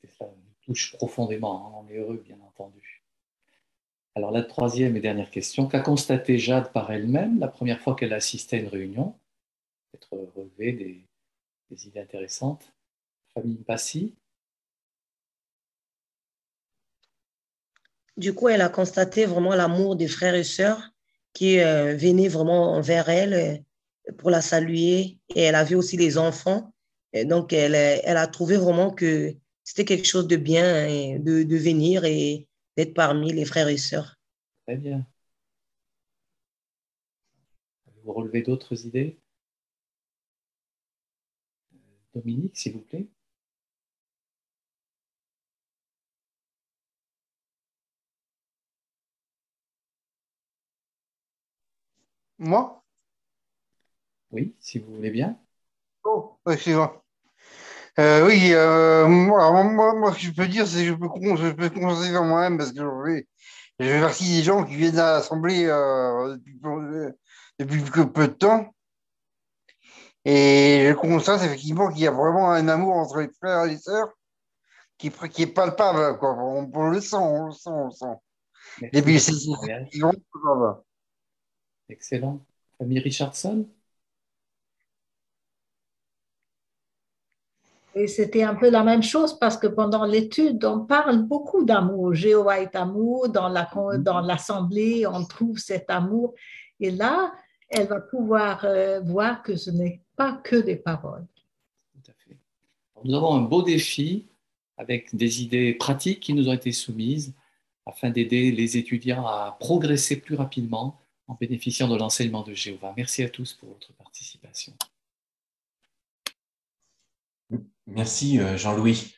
[SPEAKER 18] Et ça nous touche profondément, hein, on est heureux, bien entendu. Alors la troisième et dernière question, qu'a constaté Jade par elle-même la première fois qu'elle a assisté à une réunion? Peut-être relever des idées intéressantes. Famille Passy.
[SPEAKER 4] Du coup, elle a constaté vraiment l'amour des frères et sœurs qui venaient vraiment vers elle pour la saluer. Et elle a vu aussi les enfants. Et donc, elle a trouvé vraiment que c'était quelque chose de bien hein, de venir et d'être parmi les frères et sœurs.
[SPEAKER 18] Très bien. Vous relevez d'autres idées? Dominique, s'il vous plaît.
[SPEAKER 5] Moi?
[SPEAKER 18] Oui, si vous voulez bien.
[SPEAKER 5] Oh, excusez-moi. Oui, moi, ce que je peux dire, c'est que je peux conseiller vers moi-même parce que je fais partie des gens qui viennent à l'Assemblée depuis peu de temps. Et je constate effectivement qu'il y a vraiment un amour entre les frères et les sœurs qui est palpable, quoi. On le sent, on le sent, on le sent. Et puis, c'est vraiment palpable.
[SPEAKER 18] Excellent. Famille Richardson?
[SPEAKER 6] Et c'était un peu la même chose parce que pendant l'étude, on parle beaucoup d'amour. Jéhovah est amour, dans l'assemblée, on trouve cet amour. Et là, elle va pouvoir voir que ce n'est pas que des paroles.
[SPEAKER 18] Tout à fait. Nous avons un beau défi avec des idées pratiques qui nous ont été soumises afin d'aider les étudiants à progresser plus rapidement en bénéficiant de l'enseignement de Jéhovah. Merci à tous pour votre participation.
[SPEAKER 1] Merci Jean-Louis.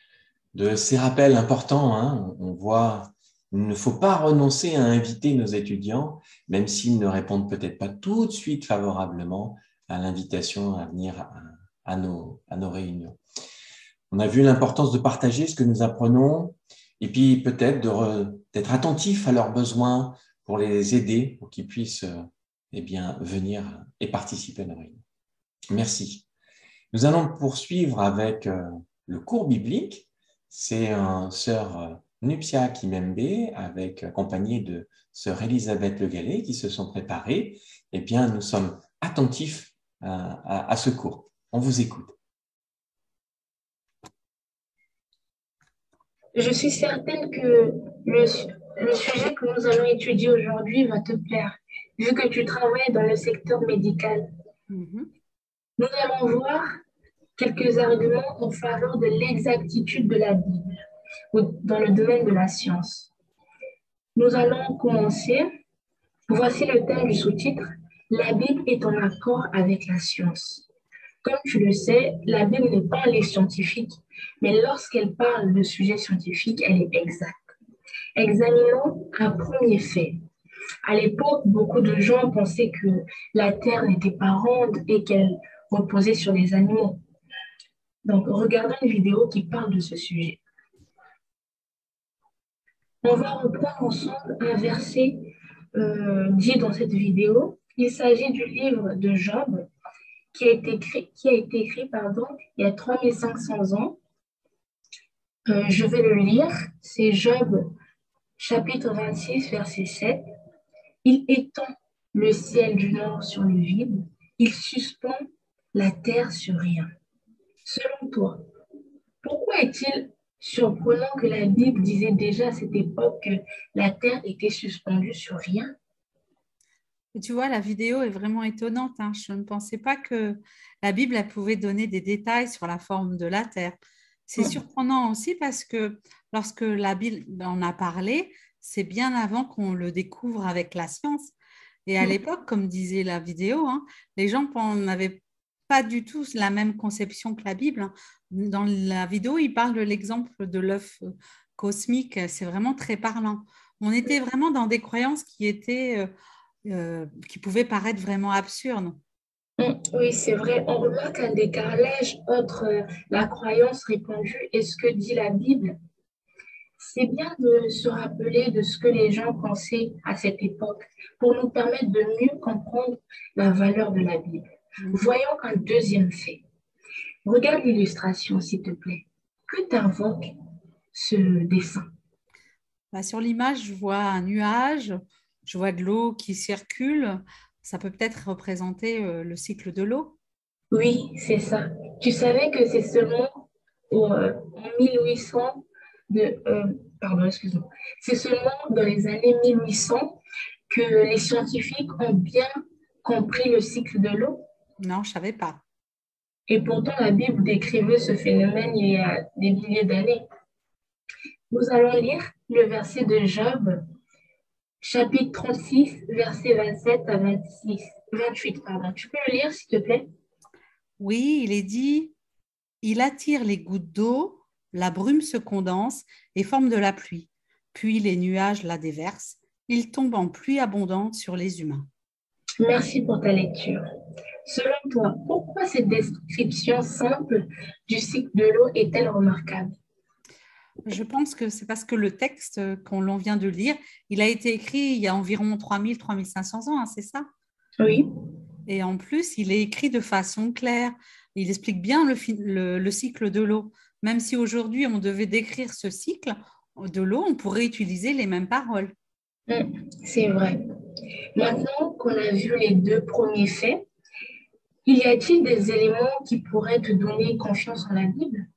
[SPEAKER 1] De ces rappels importants, hein, on voit qu'il ne faut pas renoncer à inviter nos étudiants, même s'ils ne répondent peut-être pas tout de suite favorablement à l'invitation à venir à nos réunions. On a vu l'importance de partager ce que nous apprenons et puis peut-être d'être attentif à leurs besoins pour les aider, pour qu'ils puissent venir et participer à nos réunions. Merci. Nous allons poursuivre avec le cours biblique. C'est sœur Nuptia Kimembe, accompagnée de sœur Elisabeth Le Gallais, qui se sont préparées. Eh bien, nous sommes attentifs à ce cours. On vous écoute.
[SPEAKER 8] Je suis certaine que le sujet que nous allons étudier aujourd'hui va te plaire, vu que tu travailles dans le secteur médical. Nous allons voir quelques arguments en faveur de l'exactitude de la Bible dans le domaine de la science. Nous allons commencer. Voici le thème du sous-titre. La Bible est en accord avec la science. Comme tu le sais, la Bible n'est pas un livre scientifique, mais lorsqu'elle parle de sujets scientifiques, elle est exacte. Examinons un premier fait. À l'époque, beaucoup de gens pensaient que la Terre n'était pas ronde et qu'elle reposait sur les animaux. Donc, regardons une vidéo qui parle de ce sujet. On va reprendre ensemble un verset dit dans cette vidéo. Il s'agit du livre de Job qui a été écrit il y a 3500 ans. Je vais le lire. C'est Job, chapitre 26, verset 7. Il étend le ciel du nord sur le vide. Il suspend la terre sur rien. Selon toi, pourquoi est-il surprenant que la Bible disait déjà à cette époque que la terre était suspendue sur rien?
[SPEAKER 14] Et tu vois, la vidéo est vraiment étonnante, hein. Je ne pensais pas que la Bible elle pouvait donner des détails sur la forme de la terre. C'est surprenant aussi parce que lorsque la Bible en a parlé, c'est bien avant qu'on le découvre avec la science. Et à l'époque, comme disait la vidéo, hein, les gens n'avaient pas du tout la même conception que la Bible. Dans la vidéo, il parle de l'exemple de l'œuf cosmique. C'est vraiment très parlant. On était vraiment dans des croyances qui pouvaient paraître vraiment absurdes.
[SPEAKER 8] Oui, c'est vrai. On remarque un décalage entre la croyance répandue et ce que dit la Bible. C'est bien de se rappeler de ce que les gens pensaient à cette époque pour nous permettre de mieux comprendre la valeur de la Bible. Voyons un deuxième fait. Regarde l'illustration, s'il te plaît. Que t'invoque ce dessin?
[SPEAKER 14] Sur l'image, je vois un nuage, je vois de l'eau qui circule. Ça peut peut-être représenter le cycle de l'eau?
[SPEAKER 8] Oui, c'est ça. Tu savais que c'est seulement en 1800 pardon, excuse-moi. C'est seulement dans les années 1800 que les scientifiques ont bien compris le cycle de l'eau.
[SPEAKER 9] Non, je ne savais pas.
[SPEAKER 8] Et pourtant, la Bible décrivait ce phénomène il y a des milliers d'années. Nous allons lire le verset de Job, chapitre 36, versets 27 à 28. Pardon. Tu peux le lire, s'il te plaît?
[SPEAKER 9] Oui, il est dit, il attire les gouttes d'eau, la brume se condense et forme de la pluie. Puis les nuages la déversent. Il tombe en pluie abondante sur les humains.
[SPEAKER 8] Merci pour ta lecture. Selon toi, pourquoi cette description simple du cycle de l'eau est-elle remarquable?
[SPEAKER 9] Je pense que c'est parce que le texte qu'on vient de lire, il a été écrit il y a environ 3000-3500 ans, hein, c'est ça?
[SPEAKER 8] Oui.
[SPEAKER 9] Et en plus, il est écrit de façon claire. Il explique bien le cycle de l'eau. Même si aujourd'hui, on devait décrire ce cycle de l'eau, on pourrait utiliser les mêmes paroles.
[SPEAKER 8] C'est vrai. Maintenant qu'on a vu les deux premiers faits, y a-t-il des éléments qui pourraient te donner confiance en la Bible?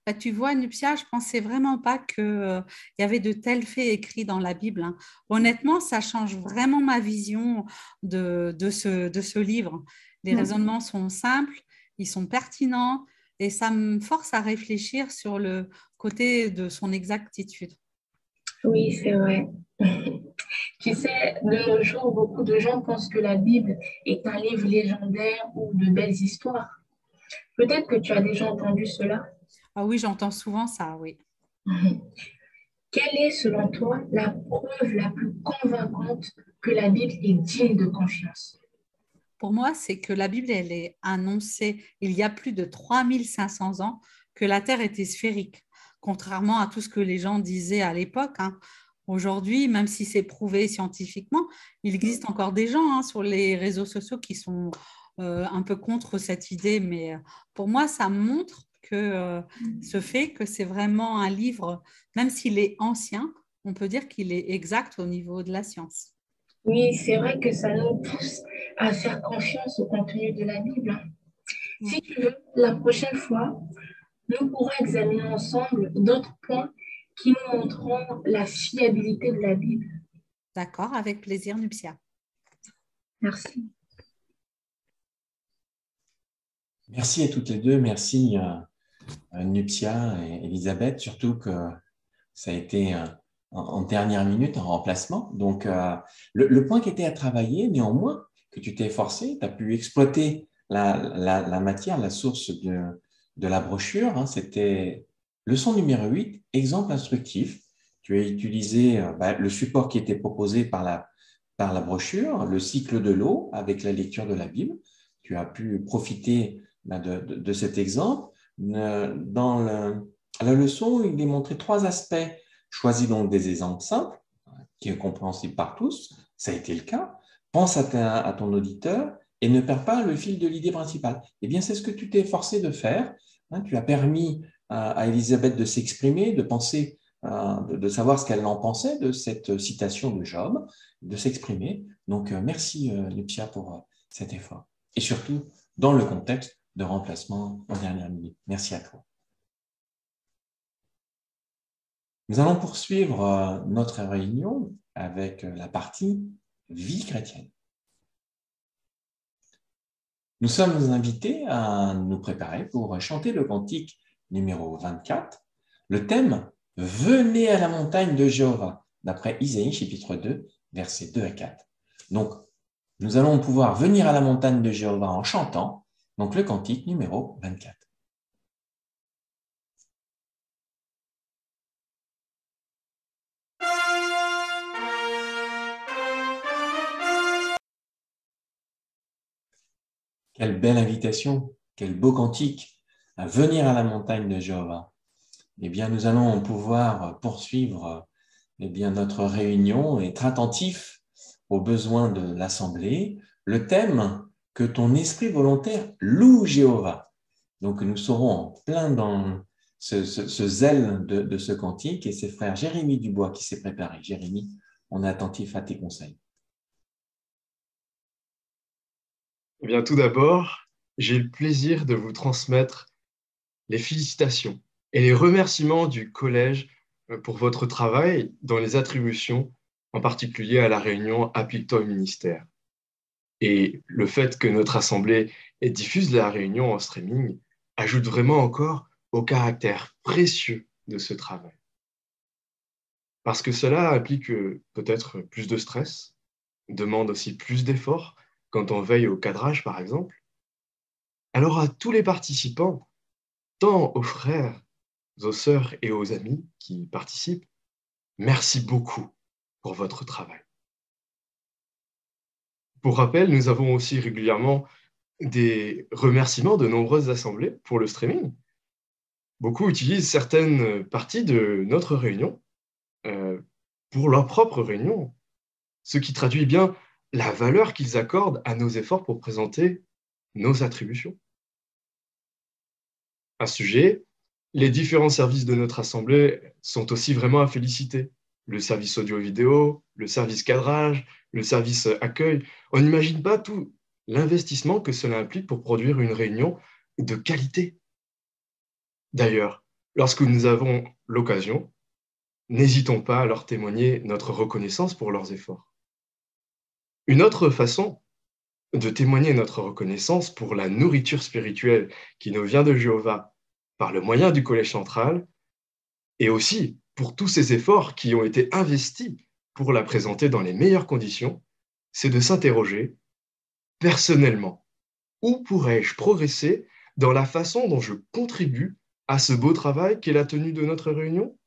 [SPEAKER 9] Bah, tu vois, Nuptia, je ne pensais vraiment pas qu'il y avait de tels faits écrits dans la Bible, hein. Honnêtement, ça change vraiment ma vision de ce livre. Les raisonnements sont simples, ils sont pertinents et ça me force à réfléchir sur le côté de son exactitude.
[SPEAKER 8] Oui, c'est vrai. Tu sais, de nos jours, beaucoup de gens pensent que la Bible est un livre légendaire ou de belles histoires. Peut-être que tu as déjà entendu cela.
[SPEAKER 9] Ah oui, j'entends souvent ça, oui.
[SPEAKER 8] Quelle est, selon toi, la preuve la plus convaincante que la Bible est digne de confiance?
[SPEAKER 9] Pour moi, c'est que la Bible, elle est annoncée il y a plus de 3500 ans que la Terre était sphérique, contrairement à tout ce que les gens disaient à l'époque, hein. Aujourd'hui, même si c'est prouvé scientifiquement, il existe encore des gens sur les réseaux sociaux qui sont un peu contre cette idée, mais pour moi, ça montre que ce fait que c'est vraiment un livre, même s'il est ancien, on peut dire qu'il est exact au niveau de la science.
[SPEAKER 8] Oui, c'est vrai que ça nous pousse à faire confiance au contenu de la Bible. Si tu veux, la prochaine fois, nous pourrons examiner ensemble d'autres points qui nous montreront la fiabilité de la Bible.
[SPEAKER 9] D'accord, avec plaisir, Nuptia.
[SPEAKER 8] Merci.
[SPEAKER 1] Merci à toutes les deux. Merci Nuptia et Elisabeth, surtout que ça a été en dernière minute, en remplacement. Donc, le point qui était à travailler, néanmoins, que tu t'es efforcé, tu as pu exploiter la matière, la source de la brochure, hein, c'était leçon numéro 8, exemple instructif. Tu as utilisé le support qui était proposé par la brochure, le cycle de l'eau avec la lecture de la Bible. Tu as pu profiter de cet exemple. Dans la leçon, il est montré 3 aspects. Choisis donc des exemples simples, qui est compréhensible par tous. Ça a été le cas. Pense à ton auditeur et ne perds pas le fil de l'idée principale. Eh bien, c'est ce que tu t'es forcé de faire. Tu as permis à Elisabeth de s'exprimer, de penser, de savoir ce qu'elle en pensait de cette citation de Job, de s'exprimer. Donc, merci Nuptia pour cet effort. Et surtout, dans le contexte de remplacement en dernière minute. Merci à toi. Nous allons poursuivre notre réunion avec la partie vie chrétienne. Nous sommes invités à nous préparer pour chanter le cantique numéro 24. Le thème « Venez à la montagne de Jéhovah » d'après Isaïe chapitre 2, versets 2 à 4. Donc, nous allons pouvoir venir à la montagne de Jéhovah en chantant, donc le cantique numéro 24. Quelle belle invitation, quel beau cantique à venir à la montagne de Jéhovah. Eh bien, nous allons pouvoir poursuivre notre réunion et être attentifs aux besoins de l'Assemblée. Le thème, que ton esprit volontaire loue Jéhovah. Donc, nous serons en plein dans ce zèle de ce cantique et c'est frère Jérémie Dubois qui s'est préparé. Jérémie, on est attentif à tes conseils.
[SPEAKER 10] Eh bien, tout d'abord, j'ai le plaisir de vous transmettre les félicitations et les remerciements du collège pour votre travail dans les attributions, en particulier à la réunion Applique-toi au ministère. Et le fait que notre assemblée diffuse la réunion en streaming ajoute vraiment encore au caractère précieux de ce travail. Parce que cela implique peut-être plus de stress, demande aussi plus d'efforts quand on veille au cadrage, par exemple. Alors à tous les participants, tant aux frères, aux sœurs et aux amis qui participent, merci beaucoup pour votre travail. Pour rappel, nous avons aussi régulièrement des remerciements de nombreuses assemblées pour le streaming. Beaucoup utilisent certaines parties de notre réunion pour leur propre réunion, ce qui traduit bien la valeur qu'ils accordent à nos efforts pour présenter nos attributions. À ce sujet, les différents services de notre assemblée sont aussi vraiment à féliciter. Le service audio-vidéo, le service cadrage, le service accueil. On n'imagine pas tout l'investissement que cela implique pour produire une réunion de qualité. D'ailleurs, lorsque nous avons l'occasion, n'hésitons pas à leur témoigner notre reconnaissance pour leurs efforts. Une autre façon de témoigner notre reconnaissance pour la nourriture spirituelle qui nous vient de Jéhovah par le moyen du Collège central, et aussi pour tous ces efforts qui ont été investis pour la présenter dans les meilleures conditions, c'est de s'interroger personnellement, où pourrais-je progresser dans la façon dont je contribue à ce beau travail qu'est la tenue de notre réunion?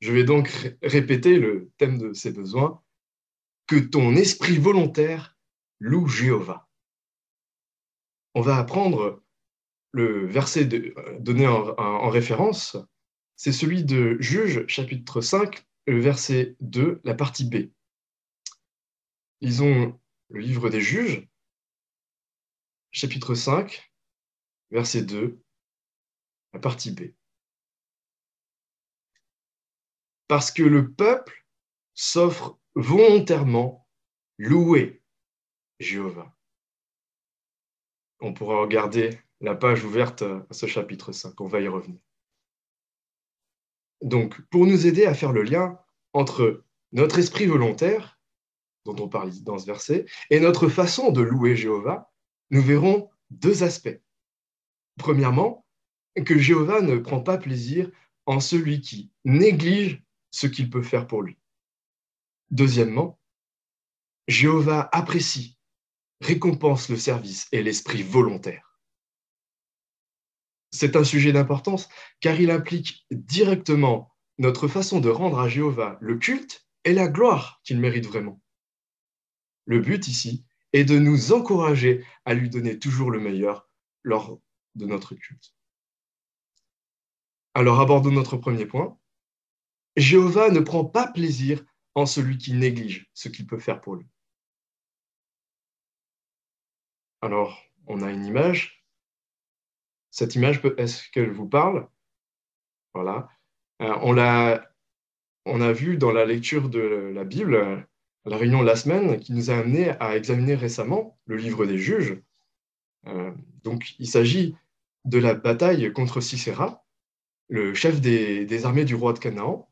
[SPEAKER 10] Je vais donc répéter le thème de ces besoins. Que ton esprit volontaire loue Jéhovah. On va apprendre le verset donné en référence. C'est celui de Juges, chapitre 5, le verset 2, la partie B. Lisons le livre des Juges, chapitre 5, verset 2, la partie B. Parce que le peuple s'offre volontairement louer Jéhovah. On pourra regarder la page ouverte à ce chapitre 5, on va y revenir. Donc, pour nous aider à faire le lien entre notre esprit volontaire, dont on parle dans ce verset, et notre façon de louer Jéhovah, nous verrons deux aspects. Premièrement, que Jéhovah ne prend pas plaisir en celui qui néglige ce qu'il peut faire pour lui. Deuxièmement, Jéhovah apprécie, récompense le service et l'esprit volontaire. C'est un sujet d'importance car il implique directement notre façon de rendre à Jéhovah le culte et la gloire qu'il mérite vraiment. Le but ici est de nous encourager à lui donner toujours le meilleur lors de notre culte. Alors abordons notre premier point. Jéhovah ne prend pas plaisir en celui qui néglige ce qu'il peut faire pour lui. Alors, on a une image. Cette image, est-ce qu'elle vous parle? Voilà. On a vu dans la lecture de la Bible, la réunion de la semaine, qui nous a amené à examiner récemment le livre des Juges. Donc, il s'agit de la bataille contre Sisera, le chef des armées du roi de Canaan,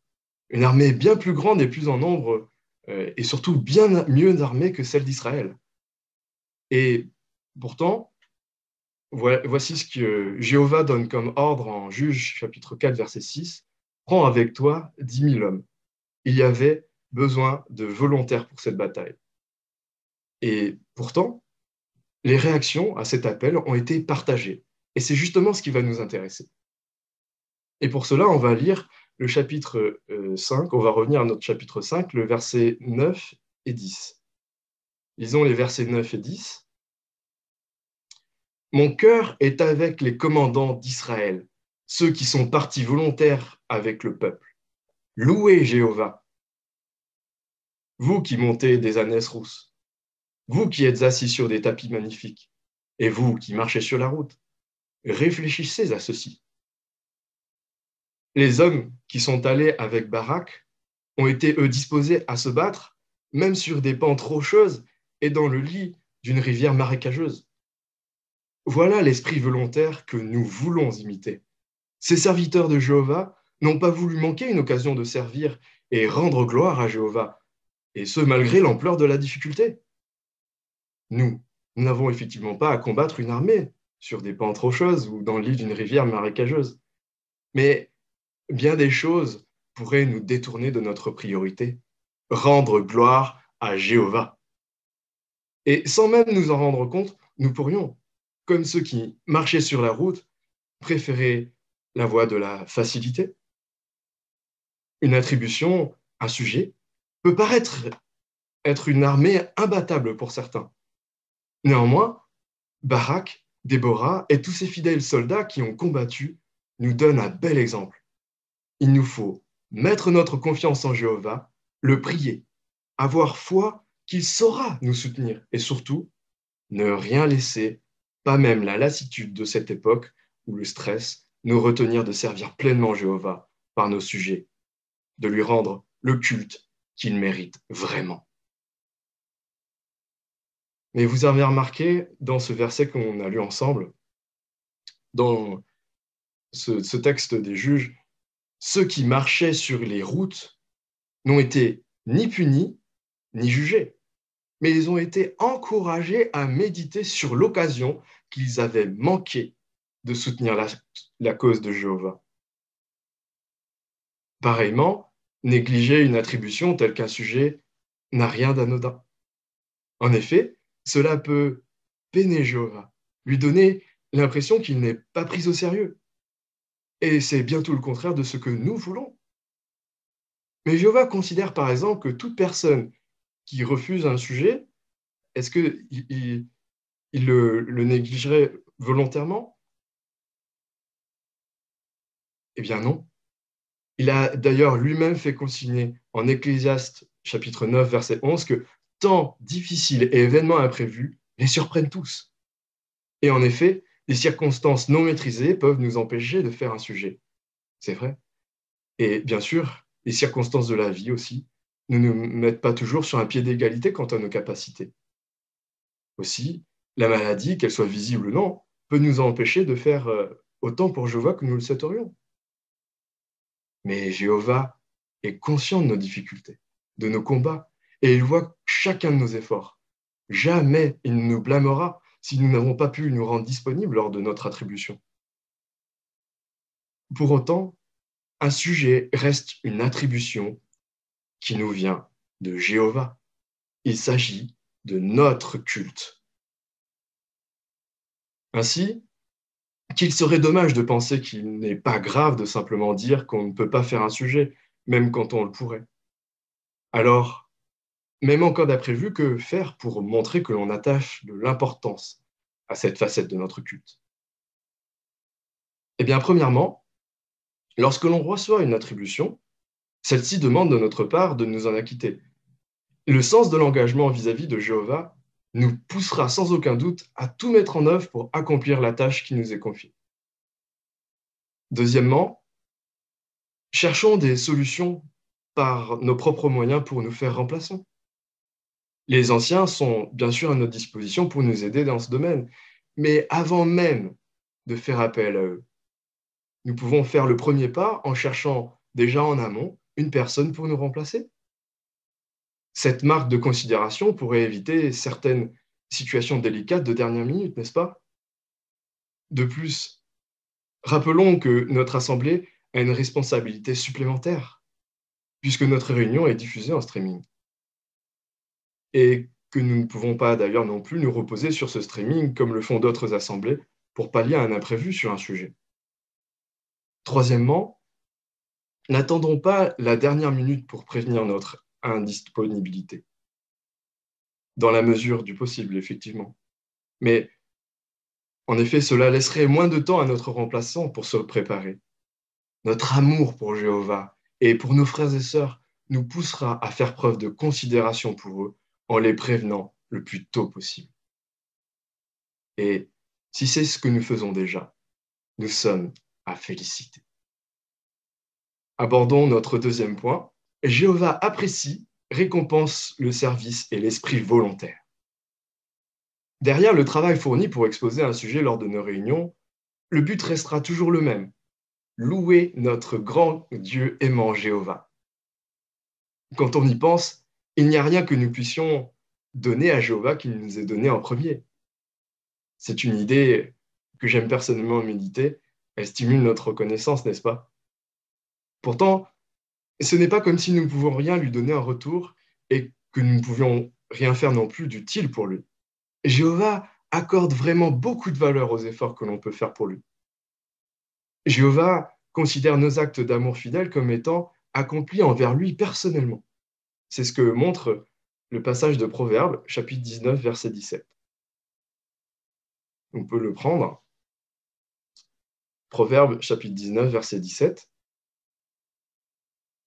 [SPEAKER 10] une armée bien plus grande et plus en nombre, et surtout bien mieux armée que celle d'Israël. Et pourtant, voici ce que Jéhovah donne comme ordre en Juges, chapitre 4, verset 6. « Prends avec toi 10 000 hommes. » Il y avait besoin de volontaires pour cette bataille. Et pourtant, les réactions à cet appel ont été partagées. Et c'est justement ce qui va nous intéresser. Et pour cela, on va lire le chapitre 5, on va revenir à notre chapitre 5, le verset 9 et 10. Lisons les versets 9 et 10. « Mon cœur est avec les commandants d'Israël, ceux qui sont partis volontaires avec le peuple. Louez Jéhovah. Vous qui montez des ânesses rousses, vous qui êtes assis sur des tapis magnifiques, et vous qui marchez sur la route, réfléchissez à ceci. Les hommes qui sont allés avec Barak ont été, eux, disposés à se battre, même sur des pentes rocheuses et dans le lit d'une rivière marécageuse. Voilà l'esprit volontaire que nous voulons imiter, Ces serviteurs de Jéhovah n'ont pas voulu manquer une occasion de servir et rendre gloire à Jéhovah, et ce malgré l'ampleur de la difficulté. Nous n'avons effectivement pas à combattre une armée sur des pentes rocheuses ou dans le lit d'une rivière marécageuse, mais bien des choses pourraient nous détourner de notre priorité, rendre gloire à Jéhovah. Et sans même nous en rendre compte, nous pourrions, comme ceux qui marchaient sur la route, préférer la voie de la facilité. Une attribution, un sujet, peut paraître être une armée imbattable pour certains. Néanmoins, Barak, Déborah et tous ces fidèles soldats qui ont combattu nous donnent un bel exemple. Il nous faut mettre notre confiance en Jéhovah, le prier, avoir foi qu'il saura nous soutenir et surtout, ne rien laisser, pas même la lassitude de cette époque ou le stress, nous retenir de servir pleinement Jéhovah par nos sujets, de lui rendre le culte qu'il mérite vraiment. Mais vous avez remarqué dans ce verset qu'on a lu ensemble, dans ce texte des juges, ceux qui marchaient sur les routes n'ont été ni punis ni jugés, mais ils ont été encouragés à méditer sur l'occasion qu'ils avaient manqué de soutenir la cause de Jéhovah. Pareillement, négliger une attribution telle qu'un sujet n'a rien d'anodin. En effet, cela peut peiner Jéhovah, lui donner l'impression qu'il n'est pas pris au sérieux. Et c'est bien tout le contraire de ce que nous voulons. Mais Jéhovah considère par exemple que toute personne qui refuse un sujet, est-ce qu'il le négligerait volontairement? Eh bien non. Il a d'ailleurs lui-même fait consigner en Ecclésiaste chapitre 9, verset 11, que temps difficiles et événements imprévus les surprennent tous. Et en effet, les circonstances non maîtrisées peuvent nous empêcher de faire un sujet. C'est vrai. Et bien sûr, les circonstances de la vie aussi ne nous mettent pas toujours sur un pied d'égalité quant à nos capacités. Aussi, la maladie, qu'elle soit visible ou non, peut nous empêcher de faire autant pour Jéhovah que nous le souhaiterions. Mais Jéhovah est conscient de nos difficultés, de nos combats, et il voit chacun de nos efforts. Jamais il ne nous blâmera si nous n'avons pas pu nous rendre disponibles lors de notre attribution. Pour autant, un sujet reste une attribution qui nous vient de Jéhovah. Il s'agit de notre culte. Ainsi, qu'il serait dommage de penser qu'il n'est pas grave de simplement dire qu'on ne peut pas faire un sujet, même quand on le pourrait. Alors, même en cas d'imprévu, que faire pour montrer que l'on attache de l'importance à cette facette de notre culte? Eh bien, premièrement, lorsque l'on reçoit une attribution, celle-ci demande de notre part de nous en acquitter. Le sens de l'engagement vis-à-vis de Jéhovah nous poussera sans aucun doute à tout mettre en œuvre pour accomplir la tâche qui nous est confiée. Deuxièmement, cherchons des solutions par nos propres moyens pour nous faire remplaçants. Les anciens sont bien sûr à notre disposition pour nous aider dans ce domaine, mais avant même de faire appel à eux, nous pouvons faire le premier pas en cherchant déjà en amont une personne pour nous remplacer. Cette marque de considération pourrait éviter certaines situations délicates de dernière minute, n'est-ce pas? De plus, rappelons que notre assemblée a une responsabilité supplémentaire, puisque notre réunion est diffusée en streaming. Et que nous ne pouvons pas d'ailleurs non plus nous reposer sur ce streaming comme le font d'autres assemblées pour pallier à un imprévu sur un sujet. Troisièmement, n'attendons pas la dernière minute pour prévenir notre indisponibilité. Dans la mesure du possible, effectivement. Mais en effet, cela laisserait moins de temps à notre remplaçant pour se préparer. Notre amour pour Jéhovah et pour nos frères et sœurs nous poussera à faire preuve de considération pour eux en les prévenant le plus tôt possible. Et si c'est ce que nous faisons déjà, nous sommes à féliciter. Abordons notre deuxième point. Jéhovah apprécie, récompense le service et l'esprit volontaire. Derrière le travail fourni pour exposer un sujet lors de nos réunions, le but restera toujours le même, louer notre grand Dieu aimant Jéhovah. Quand on y pense, il n'y a rien que nous puissions donner à Jéhovah qui nous ait donné en premier. C'est une idée que j'aime personnellement méditer. Elle stimule notre reconnaissance, n'est-ce pas? Pourtant, ce n'est pas comme si nous ne pouvions rien lui donner en retour et que nous ne pouvions rien faire non plus d'utile pour lui. Jéhovah accorde vraiment beaucoup de valeur aux efforts que l'on peut faire pour lui. Jéhovah considère nos actes d'amour fidèle comme étant accomplis envers lui personnellement. C'est ce que montre le passage de Proverbes, chapitre 19, verset 17. On peut le prendre. Proverbes, chapitre 19, verset 17,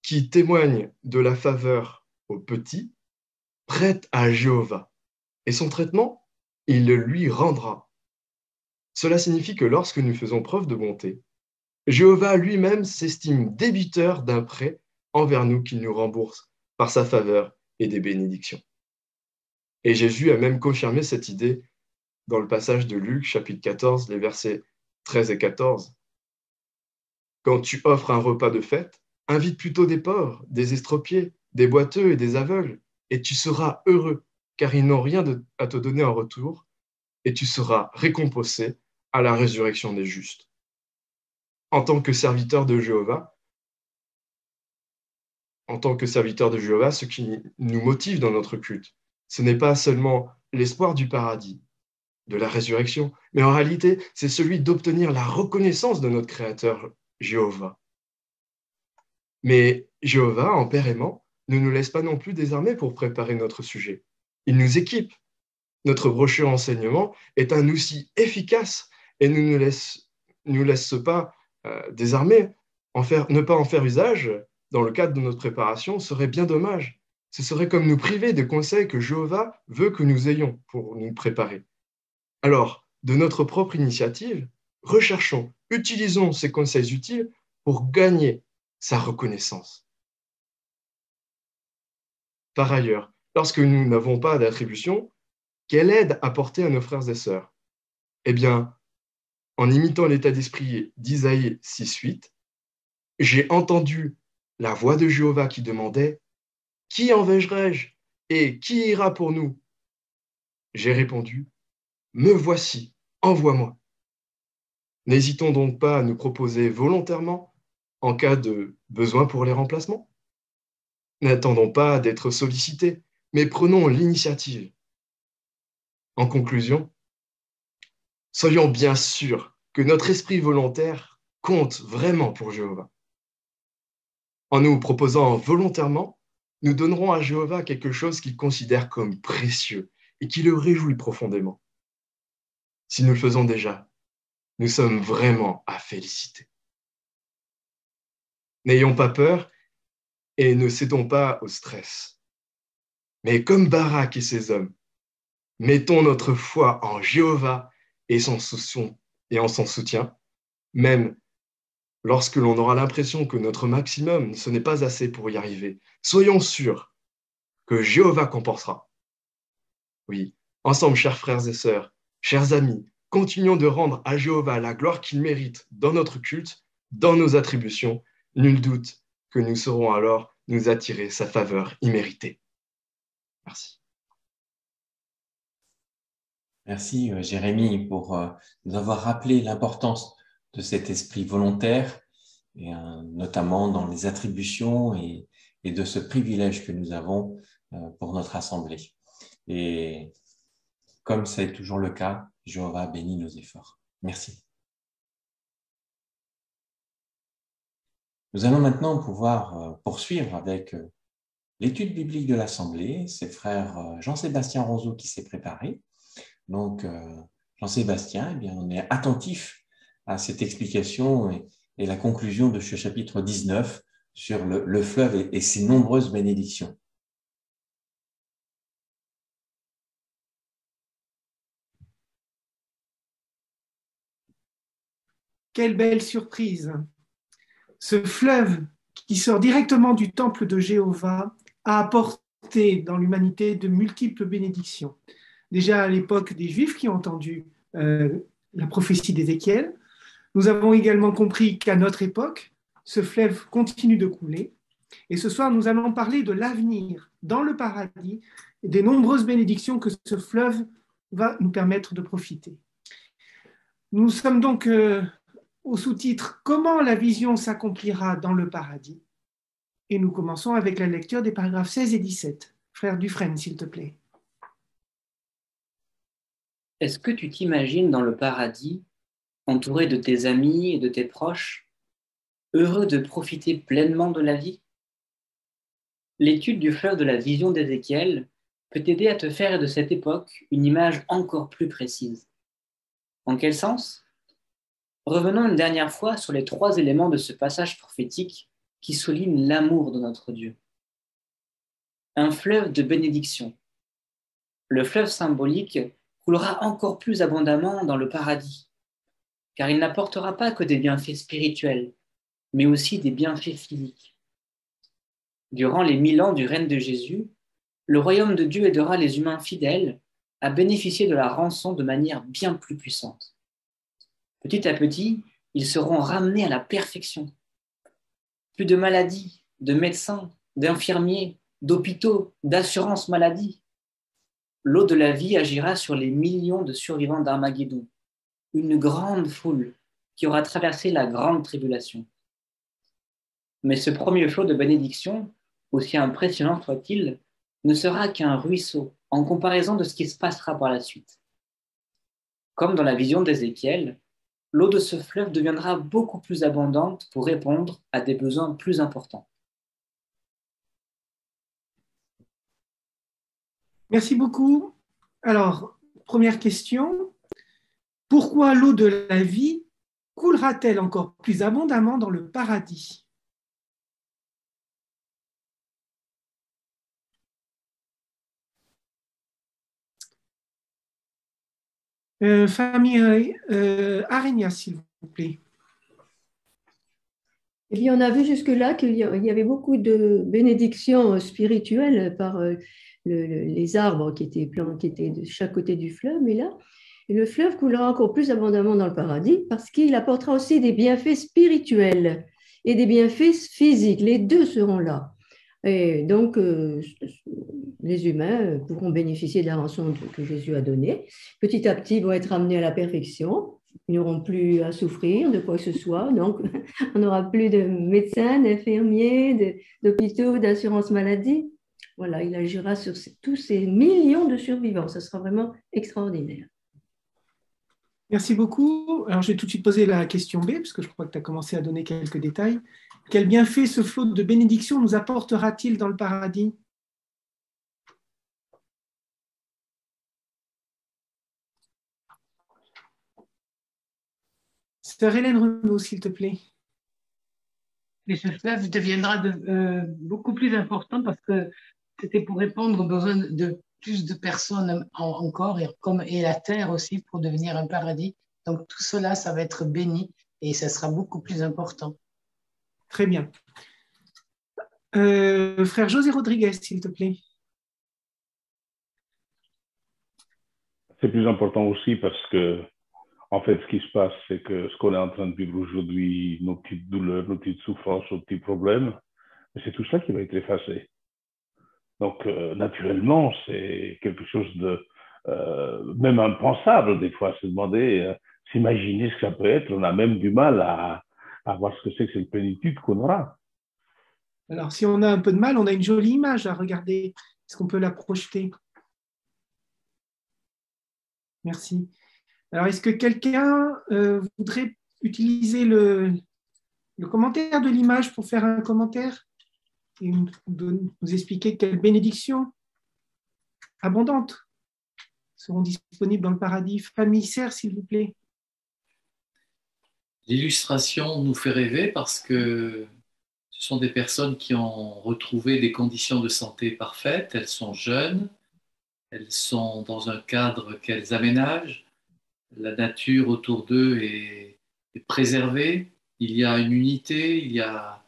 [SPEAKER 10] qui témoigne de la faveur aux petits, prête à Jéhovah, et son traitement, il le lui rendra. Cela signifie que lorsque nous faisons preuve de bonté, Jéhovah lui-même s'estime débiteur d'un prêt envers nous qu'il nous rembourse par sa faveur et des bénédictions. Et Jésus a même confirmé cette idée dans le passage de Luc, chapitre 14, les versets 13 et 14. Quand tu offres un repas de fête, invite plutôt des pauvres, des estropiés, des boiteux et des aveugles, et tu seras heureux, car ils n'ont rien à te donner en retour, et tu seras récompensé à la résurrection des justes. En tant que serviteur de Jéhovah, ce qui nous motive dans notre culte, ce n'est pas seulement l'espoir du paradis, de la résurrection, mais en réalité, c'est celui d'obtenir la reconnaissance de notre Créateur, Jéhovah. Mais Jéhovah, en Père aimant, ne nous laisse pas non plus désarmés pour préparer notre sujet. Il nous équipe. Notre brochure enseignement est un outil efficace et ne nous laisse pas désarmés. Ne pas en faire usage dans le cadre de notre préparation serait bien dommage. Ce serait comme nous priver des conseils que Jéhovah veut que nous ayons pour nous préparer. Alors, de notre propre initiative, recherchons, utilisons ces conseils utiles pour gagner sa reconnaissance. Par ailleurs, lorsque nous n'avons pas d'attribution, quelle aide apporter à nos frères et sœurs? Eh bien, en imitant l'état d'esprit d'Isaïe 6:8, j'ai entendu la voix de Jéhovah qui demandait « Qui enverrai-je et qui ira pour nous ?» J'ai répondu « Me voici, envoie-moi ». N'hésitons donc pas à nous proposer volontairement en cas de besoin pour les remplacements. N'attendons pas d'être sollicités, mais prenons l'initiative. En conclusion, soyons bien sûrs que notre esprit volontaire compte vraiment pour Jéhovah. En nous proposant volontairement, nous donnerons à Jéhovah quelque chose qu'il considère comme précieux et qui le réjouit profondément. Si nous le faisons déjà, nous sommes vraiment à féliciter. N'ayons pas peur et ne cédons pas au stress. Mais comme Barak et ses hommes, mettons notre foi en Jéhovah et en son soutien, même lorsque l'on aura l'impression que notre maximum, ce n'est pas assez pour y arriver. Soyons sûrs que Jéhovah compensera. Oui, ensemble, chers frères et sœurs, chers amis, continuons de rendre à Jéhovah la gloire qu'il mérite dans notre culte, dans nos attributions. Nul doute que nous saurons alors nous attirer sa faveur imméritée. Merci.
[SPEAKER 1] Merci Jérémie pour nous avoir rappelé l'importance de cet esprit volontaire, et, notamment dans les attributions et de ce privilège que nous avons pour notre assemblée. Et comme c'est toujours le cas, Jéhovah bénit nos efforts. Merci. Nous allons maintenant pouvoir poursuivre avec l'étude biblique de l'Assemblée. C'est frère Jean-Sébastien Roseau qui s'est préparé. Donc, Jean-Sébastien, eh bien, on est attentif à cette explication et la conclusion de ce chapitre 19 sur le fleuve et ses nombreuses bénédictions.
[SPEAKER 11] Quelle belle surprise! Ce fleuve qui sort directement du temple de Jéhovah a apporté dans l'humanité de multiples bénédictions. Déjà à l'époque des Juifs qui ont entendu la prophétie d'Ézéchiel, Nous avons également compris qu'à notre époque, ce fleuve continue de couler. Et ce soir, nous allons parler de l'avenir dans le paradis et des nombreuses bénédictions que ce fleuve va nous permettre de profiter. Nous sommes donc au sous-titre « Comment la vision s'accomplira dans le paradis ?» et nous commençons avec la lecture des paragraphes 16 et 17. Frère Dufresne, s'il te plaît.
[SPEAKER 12] Est-ce que tu t'imagines dans le paradis, entouré de tes amis et de tes proches, heureux de profiter pleinement de la vie? L'étude du fleuve de la vision d'Ézéchiel peut t'aider à te faire de cette époque une image encore plus précise. En quel sens? Revenons une dernière fois sur les 3 éléments de ce passage prophétique qui soulignent l'amour de notre Dieu. Un fleuve de bénédiction. Le fleuve symbolique coulera encore plus abondamment dans le paradis, car il n'apportera pas que des bienfaits spirituels, mais aussi des bienfaits physiques. Durant les 1000 ans du règne de Jésus, le royaume de Dieu aidera les humains fidèles à bénéficier de la rançon de manière bien plus puissante. Petit à petit, ils seront ramenés à la perfection. Plus de maladies, de médecins, d'infirmiers, d'hôpitaux, d'assurance maladie. L'eau de la vie agira sur les millions de survivants d'Armageddon, une grande foule qui aura traversé la grande tribulation. Mais ce premier flot de bénédiction, aussi impressionnant soit-il, ne sera qu'un ruisseau en comparaison de ce qui se passera par la suite. Comme dans la vision d'Ézéchiel, l'eau de ce fleuve deviendra beaucoup plus abondante pour répondre à des besoins plus importants.
[SPEAKER 11] Merci beaucoup. Alors, première question. Pourquoi l'eau de la vie coulera-t-elle encore plus abondamment dans le paradis? Famille Arenia, s'il vous plaît.
[SPEAKER 23] Eh bien, on a vu jusque-là qu'il y avait beaucoup de bénédictions spirituelles par les arbres qui étaient de chaque côté du fleuve. Mais là, le fleuve coulera encore plus abondamment dans le paradis parce qu'il apportera aussi des bienfaits spirituels et des bienfaits physiques. Les deux seront là. Et donc, les humains pourront bénéficier de la rançon que Jésus a donnée. Petit à petit, ils vont être amenés à la perfection. Ils n'auront plus à souffrir de quoi que ce soit. Donc, on n'aura plus de médecins, d'infirmiers, d'hôpitaux, d'assurance maladie. Voilà, il agira sur tous ces millions de survivants. Ça sera vraiment extraordinaire.
[SPEAKER 11] Merci beaucoup. Alors, je vais tout de suite poser la question B, parce que je crois que tu as commencé à donner quelques détails. Quel bienfait ce flot de bénédiction nous apportera-t-il dans le paradis? Sœur Hélène Renaud, s'il te plaît.
[SPEAKER 20] Et ce fleuve deviendra beaucoup plus important parce que c'était pour répondre aux besoins de plus de personnes encore et la terre aussi pour devenir un paradis. Donc tout cela, ça va être béni et ça sera beaucoup plus important.
[SPEAKER 11] Très bien. Frère José Rodriguez, s'il te plaît.
[SPEAKER 3] C'est plus important aussi parce que, en fait, ce qui se passe, c'est que ce qu'on est en train de vivre aujourd'hui, nos petites douleurs, nos petites souffrances, nos petits problèmes, c'est tout ça qui va être effacé. Donc, naturellement, c'est quelque chose de même impensable, des fois, se demander, s'imaginer ce que ça peut être. On a même du mal à voir ce que c'est que cette plénitude qu'on aura.
[SPEAKER 11] Alors, si on a un peu de mal, on a une jolie image à regarder. Est-ce qu'on peut la projeter? Merci. Alors, est-ce que quelqu'un voudrait utiliser le commentaire de l'image pour faire un commentaire et nous expliquer quelles bénédictions abondantes seront disponibles dans le paradis? Famille Serre, s'il vous plaît.
[SPEAKER 18] L'illustration nous fait rêver parce que ce sont des personnes qui ont retrouvé des conditions de santé parfaites. Elles sont jeunes, elles sont dans un cadre qu'elles aménagent. La nature autour d'eux est préservée. Il y a une unité, il y a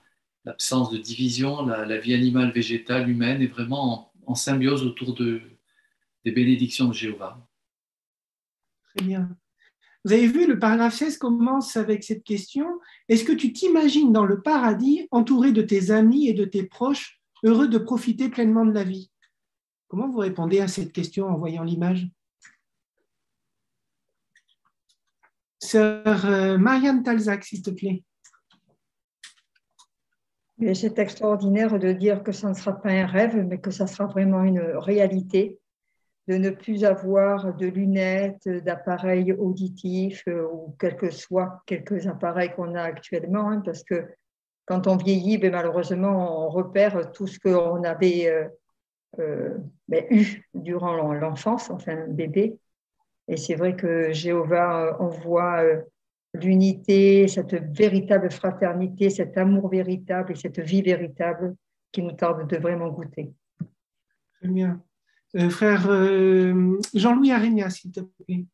[SPEAKER 18] l'absence de division. La vie animale, végétale, humaine est vraiment en symbiose autour des bénédictions de Jéhovah.
[SPEAKER 11] Très bien. Vous avez vu, le paragraphe 16 commence avec cette question. Est-ce que tu t'imagines dans le paradis entouré de tes amis et de tes proches, heureux de profiter pleinement de la vie? Comment vous répondez à cette question en voyant l'image? Sœur Marianne Talzac, s'il te plaît.
[SPEAKER 7] C'est extraordinaire de dire que ça ne sera pas un rêve, mais que ça sera vraiment une réalité, de ne plus avoir de lunettes, d'appareils auditifs ou quels que soient quelques appareils qu'on a actuellement, hein, parce que quand on vieillit, malheureusement, on repère tout ce qu'on avait eu durant l'enfance, enfin bébé. Et c'est vrai que Jéhovah envoie l'unité, cette véritable fraternité, cet amour véritable et cette vie véritable qui nous tarde de vraiment goûter.
[SPEAKER 11] Très bien. Frère Jean-Louis Arénia, s'il te plaît.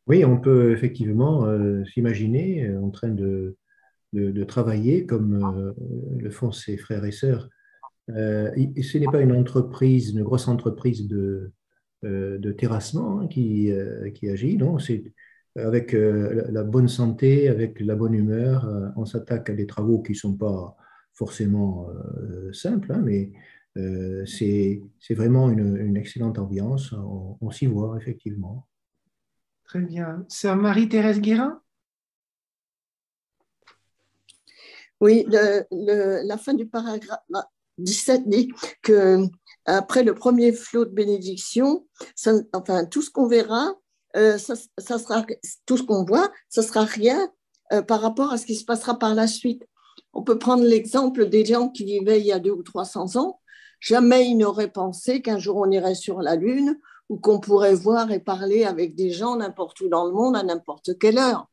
[SPEAKER 13] Oui, on peut effectivement s'imaginer en train de travailler comme le font ses frères et sœurs. Ce n'est pas une entreprise, une grosse entreprise de terrassement, hein, qui agit, non, c'est avec la bonne santé, avec la bonne humeur, on s'attaque à des travaux qui ne sont pas forcément simples, hein, mais c'est vraiment une excellente ambiance, on s'y voit effectivement.
[SPEAKER 11] Très bien. Sœur Marie-Thérèse Guérin?
[SPEAKER 15] Oui, la fin du paragraphe 17 dit que après le premier flot de bénédiction, enfin tout ce qu'on verra, ça sera tout ce qu'on voit, ça sera rien par rapport à ce qui se passera par la suite. On peut prendre l'exemple des gens qui vivaient il y a 200 ou 300 ans. Jamais ils n'auraient pensé qu'un jour on irait sur la Lune ou qu'on pourrait voir et parler avec des gens n'importe où dans le monde à n'importe quelle heure.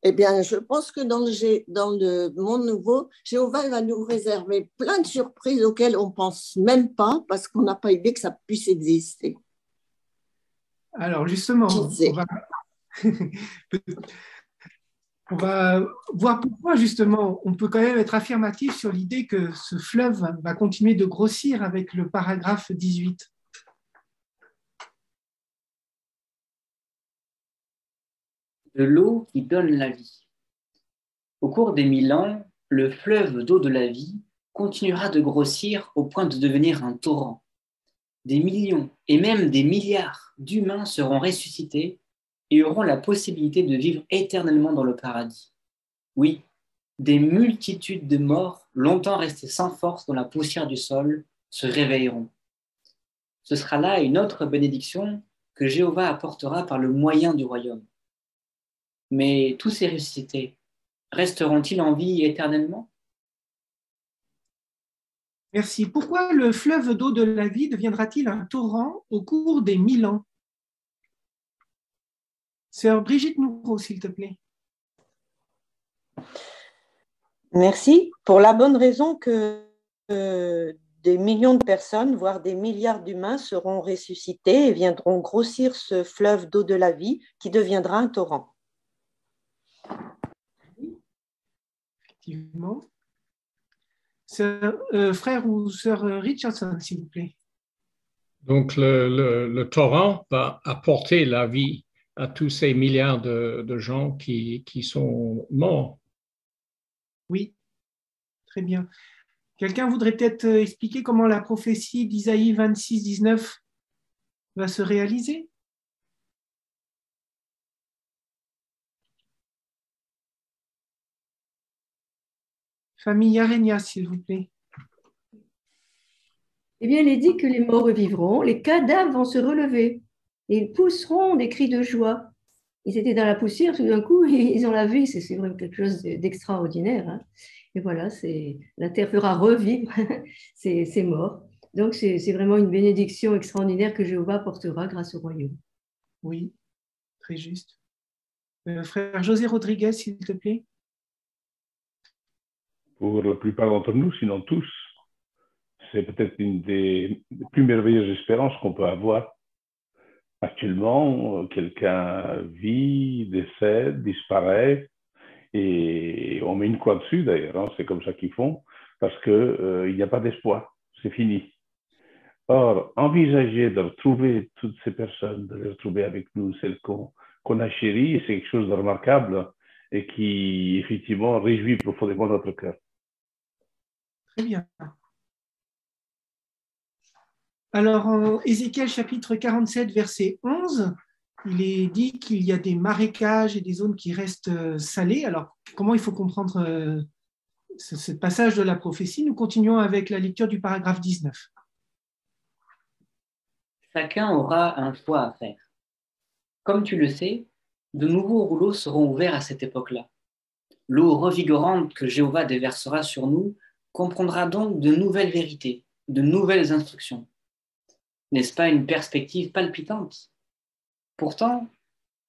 [SPEAKER 15] Eh bien, je pense que dans le monde nouveau, Jéhovah va nous réserver plein de surprises auxquelles on ne pense même pas parce qu'on n'a pas idée que ça puisse exister.
[SPEAKER 11] Alors justement, on va voir pourquoi justement on peut quand même être affirmatif sur l'idée que ce fleuve va continuer de grossir avec le paragraphe 18.
[SPEAKER 12] De l'eau qui donne la vie. Au cours des 1000 ans, le fleuve d'eau de la vie continuera de grossir au point de devenir un torrent. Des millions et même des milliards d'humains seront ressuscités et auront la possibilité de vivre éternellement dans le paradis. Oui, des multitudes de morts, longtemps restés sans force dans la poussière du sol, se réveilleront. Ce sera là une autre bénédiction que Jéhovah apportera par le moyen du royaume. Mais tous ces ressuscités resteront-ils en vie éternellement?
[SPEAKER 11] Merci. Pourquoi le fleuve d'eau de la vie deviendra-t-il un torrent au cours des 1000 ans? Sœur Brigitte Nourreau, s'il te plaît.
[SPEAKER 16] Merci. Pour la bonne raison que des millions de personnes, voire des milliards d'humains seront ressuscités et viendront grossir ce fleuve d'eau de la vie qui deviendra un torrent.
[SPEAKER 11] Effectivement. Frère ou sœur Richardson, s'il vous plaît.
[SPEAKER 17] Donc, le torrent va apporter la vie à tous ces milliards de gens qui sont morts.
[SPEAKER 11] Oui, très bien. Quelqu'un voudrait peut-être expliquer comment la prophétie d'Isaïe 26, 19 va se réaliser? Famille Arénia, s'il vous plaît.
[SPEAKER 23] Eh bien, il est dit que les morts revivront, les cadavres vont se relever et ils pousseront des cris de joie. Ils étaient dans la poussière, tout d'un coup, ils ont la vie. C'est vraiment quelque chose d'extraordinaire, hein. Et voilà, la terre fera revivre ces morts. Donc, c'est vraiment une bénédiction extraordinaire que Jéhovah portera grâce au royaume.
[SPEAKER 11] Oui, très juste. Frère José Rodriguez, s'il te plaît.
[SPEAKER 3] Pour la plupart d'entre nous, sinon tous, c'est peut-être une des plus merveilleuses espérances qu'on peut avoir. Actuellement, quelqu'un vit, décède, disparaît, et on met une croix dessus d'ailleurs, hein, c'est comme ça qu'ils font, parce qu'il n'y a pas d'espoir, c'est fini. Or, envisager de retrouver toutes ces personnes, de les retrouver avec nous, celles qu'on qu'on a chéri, et c'est quelque chose de remarquable et qui, effectivement, réjouit profondément notre cœur.
[SPEAKER 11] Très bien. Alors, en Ézéchiel chapitre 47, verset 11, il est dit qu'il y a des marécages et des zones qui restent salées. Alors, comment il faut comprendre ce passage de la prophétie? Nous continuons avec la lecture du paragraphe 19.
[SPEAKER 12] Chacun aura un choix à faire. Comme tu le sais, de nouveaux rouleaux seront ouverts à cette époque-là. L'eau revigorante que Jéhovah déversera sur nous comprendra donc de nouvelles vérités, de nouvelles instructions. N'est-ce pas une perspective palpitante? Pourtant,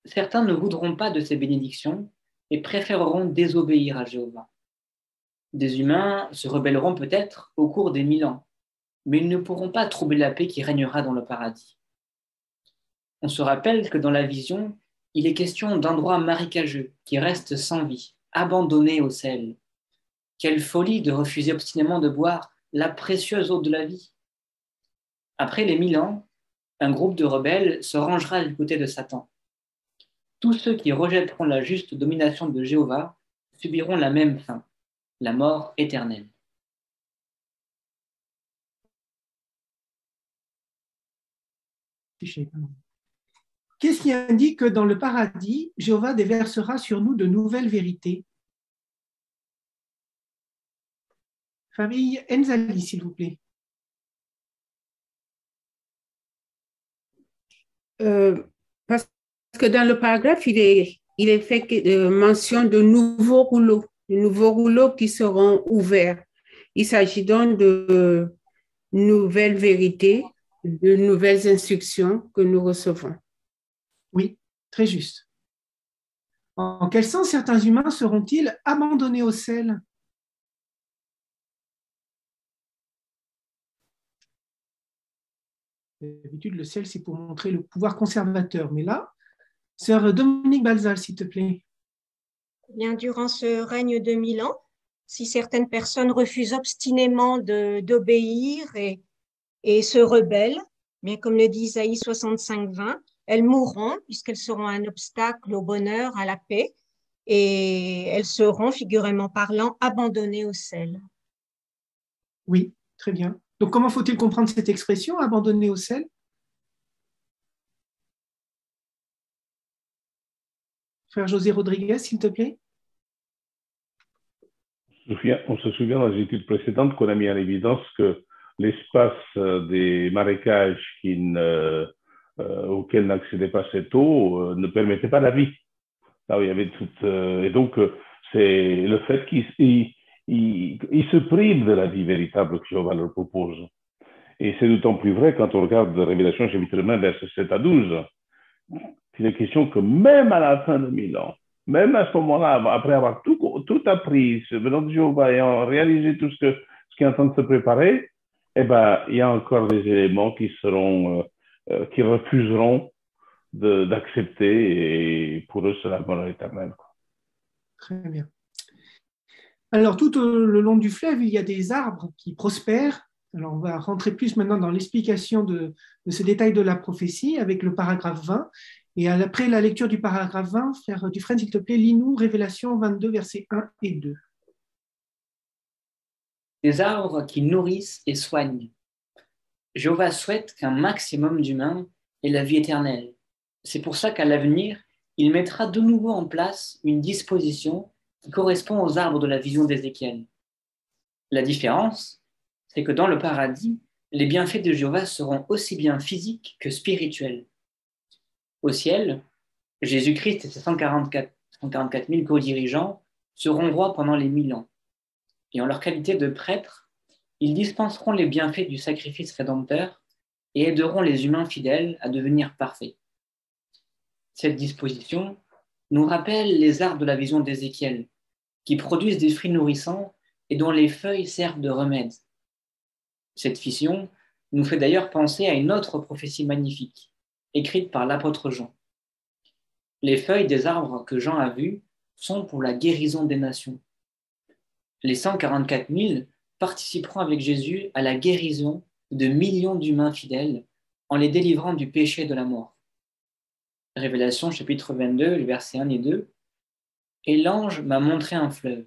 [SPEAKER 12] certains ne voudront pas de ces bénédictions et préféreront désobéir à Jéhovah. Des humains se rebelleront peut-être au cours des 1000 ans, mais ils ne pourront pas troubler la paix qui régnera dans le paradis. On se rappelle que dans la vision, il est question d'endroits marécageux qui restent sans vie, abandonnés au sel. Quelle folie de refuser obstinément de boire la précieuse eau de la vie. Après les 1000 ans, un groupe de rebelles se rangera du côté de Satan. Tous ceux qui rejetteront la juste domination de Jéhovah subiront la même fin, la mort éternelle.
[SPEAKER 11] Qu'est-ce qui indique que dans le paradis, Jéhovah déversera sur nous de nouvelles vérités? Famille Enzali, s'il vous plaît.
[SPEAKER 2] Parce que dans le paragraphe, il est fait mention de nouveaux rouleaux qui seront ouverts. Il s'agit donc de nouvelles vérités, de nouvelles instructions que nous recevons.
[SPEAKER 11] Oui, très juste. En quel sens certains humains seront-ils abandonnés au sel? D'habitude, le sel, c'est pour montrer le pouvoir conservateur. Mais là, sœur Dominique Balzal, s'il te plaît.
[SPEAKER 19] Bien, durant ce règne de 1000 ans, si certaines personnes refusent obstinément d'obéir et se rebellent, bien comme le dit Isaïe 65:20, elles mourront puisqu'elles seront un obstacle au bonheur, à la paix, et elles seront, figurément parlant, abandonnées au sel.
[SPEAKER 11] Oui, très bien. Donc, comment faut-il comprendre cette expression, abandonné au sel? Frère José Rodriguez, s'il te plaît.
[SPEAKER 3] On se souvient dans les études précédentes qu'on a mis en évidence que l'espace des marécages auxquels n'accédait pas cette eau ne permettait pas la vie. Là où il y avait et donc, c'est le fait qu'ils se privent de la vie véritable que Jéhovah leur propose. Et c'est d'autant plus vrai quand on regarde Révélation chapitre 1, versets 7 à 12. Il est question que même à la fin de 1000 ans, même à ce moment-là, après avoir tout appris, venant de Jéhovah, ayant réalisé tout ce qui est en train de se préparer, eh ben, il y a encore des éléments qui refuseront d'accepter, et pour eux, c'est la mort éternelle.
[SPEAKER 11] Très bien. Alors, tout le long du fleuve, il y a des arbres qui prospèrent. Alors, on va rentrer plus maintenant dans l'explication de ce détail de la prophétie avec le paragraphe 20. Et après la lecture du paragraphe 20, frère Dufresne, s'il te plaît, lis-nous Révélation 22, versets 1 et 2.
[SPEAKER 12] Des arbres qui nourrissent et soignent. Jéhovah souhaite qu'un maximum d'humains ait la vie éternelle. C'est pour ça qu'à l'avenir, il mettra de nouveau en place une disposition qui correspond aux arbres de la vision d'Ézéchiel. La différence, c'est que dans le paradis, les bienfaits de Jéhovah seront aussi bien physiques que spirituels. Au ciel, Jésus-Christ et ses 144 000 co-dirigeants seront rois pendant les 1000 ans. Et en leur qualité de prêtres, ils dispenseront les bienfaits du sacrifice rédempteur et aideront les humains fidèles à devenir parfaits. Cette disposition nous rappelle les arbres de la vision d'Ézéchiel, qui produisent des fruits nourrissants et dont les feuilles servent de remède. Cette vision nous fait d'ailleurs penser à une autre prophétie magnifique, écrite par l'apôtre Jean. Les feuilles des arbres que Jean a vues sont pour la guérison des nations. Les 144 000 participeront avec Jésus à la guérison de millions d'humains fidèles en les délivrant du péché et de la mort. Révélation chapitre 22, les versets 1 et 2. Et l'ange m'a montré un fleuve,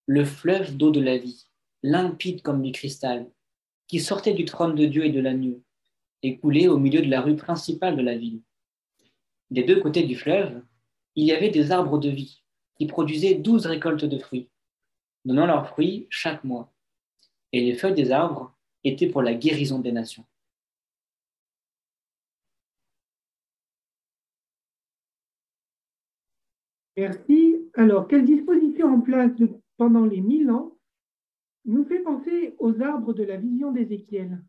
[SPEAKER 12] le fleuve d'eau de la vie, limpide comme du cristal, qui sortait du trône de Dieu et de l'agneau, et coulait au milieu de la rue principale de la ville. Des deux côtés du fleuve, il y avait des arbres de vie, qui produisaient 12 récoltes de fruits, donnant leurs fruits chaque mois. Et les feuilles des arbres étaient pour la guérison des nations.
[SPEAKER 11] Merci. Alors, quelle disposition en place pendant les 1000 ans nous fait penser aux arbres de la vision d'Ézéchiel?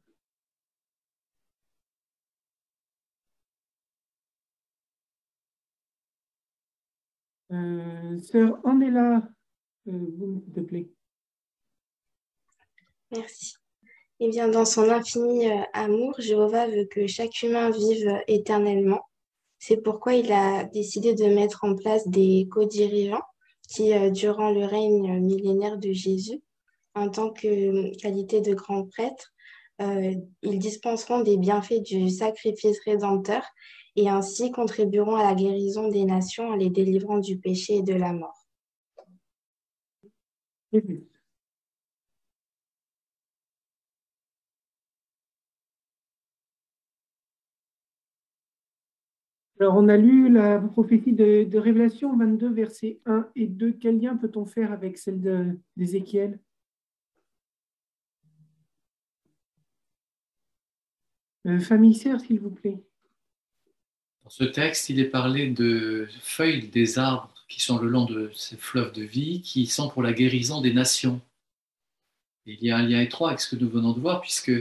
[SPEAKER 11] Sœur Andela, s'il te plaît.
[SPEAKER 4] Merci. Eh bien, dans son infini amour, Jéhovah veut que chaque humain vive éternellement. C'est pourquoi il a décidé de mettre en place des co-dirigeants qui, durant le règne millénaire de Jésus, en tant que qualité de grands prêtres, ils dispenseront des bienfaits du sacrifice rédempteur et ainsi contribueront à la guérison des nations en les délivrant du péché et de la mort.
[SPEAKER 11] Alors, on a lu la prophétie de Révélation 22, versets 1 et 2. Quel lien peut-on faire avec celle d'Ézéchiel? Famille sœur, s'il vous plaît.
[SPEAKER 18] Dans ce texte, il est parlé de feuilles des arbres qui sont le long de ces fleuves de vie, qui sont pour la guérison des nations. Et il y a un lien étroit avec ce que nous venons de voir, puisque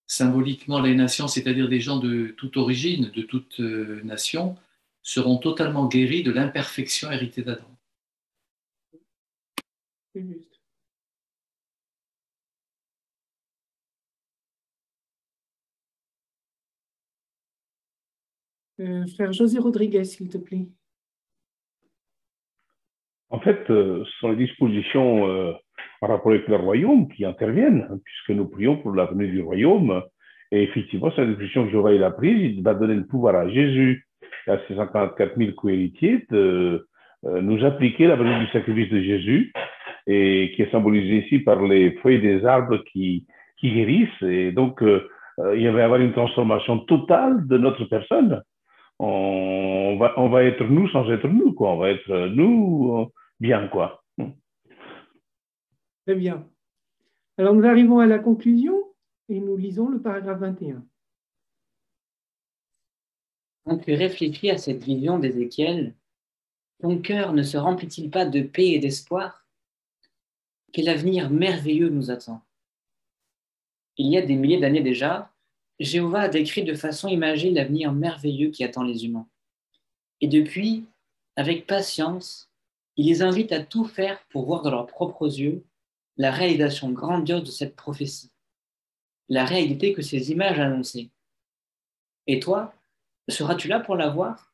[SPEAKER 18] symboliquement, les nations, c'est-à-dire des gens de toute origine, de toute nation, seront totalement guéris de l'imperfection héritée d'Adam.
[SPEAKER 11] C'est juste. Frère José Rodriguez, s'il te plaît.
[SPEAKER 3] En fait, ce sont les dispositions par rapport avec le royaume qui interviennent, hein, puisque nous prions pour la venue du royaume. Et effectivement, c'est la disposition que Jéhovah il a prise. Il va donner le pouvoir à Jésus et à ses 54 000 co-héritiers de nous appliquer la venue du sacrifice de Jésus, et qui est symbolisée ici par les feuilles des arbres qui guérissent. Et donc, il va y avoir une transformation totale de notre personne. On va être nous sans être nous, quoi. On va être nous bien, quoi.
[SPEAKER 11] Très bien. Alors, nous arrivons à la conclusion et nous lisons le paragraphe 21.
[SPEAKER 12] Quand tu réfléchis à cette vision d'Ézéchiel, ton cœur ne se remplit-il pas de paix et d'espoir? Quel avenir merveilleux nous attend! Il y a des milliers d'années déjà, Jéhovah a décrit de façon imagée l'avenir merveilleux qui attend les humains. Et depuis, avec patience, il les invite à tout faire pour voir dans leurs propres yeux la réalisation grandiose de cette prophétie, la réalité que ces images annonçaient. Et toi, seras-tu là pour la voir?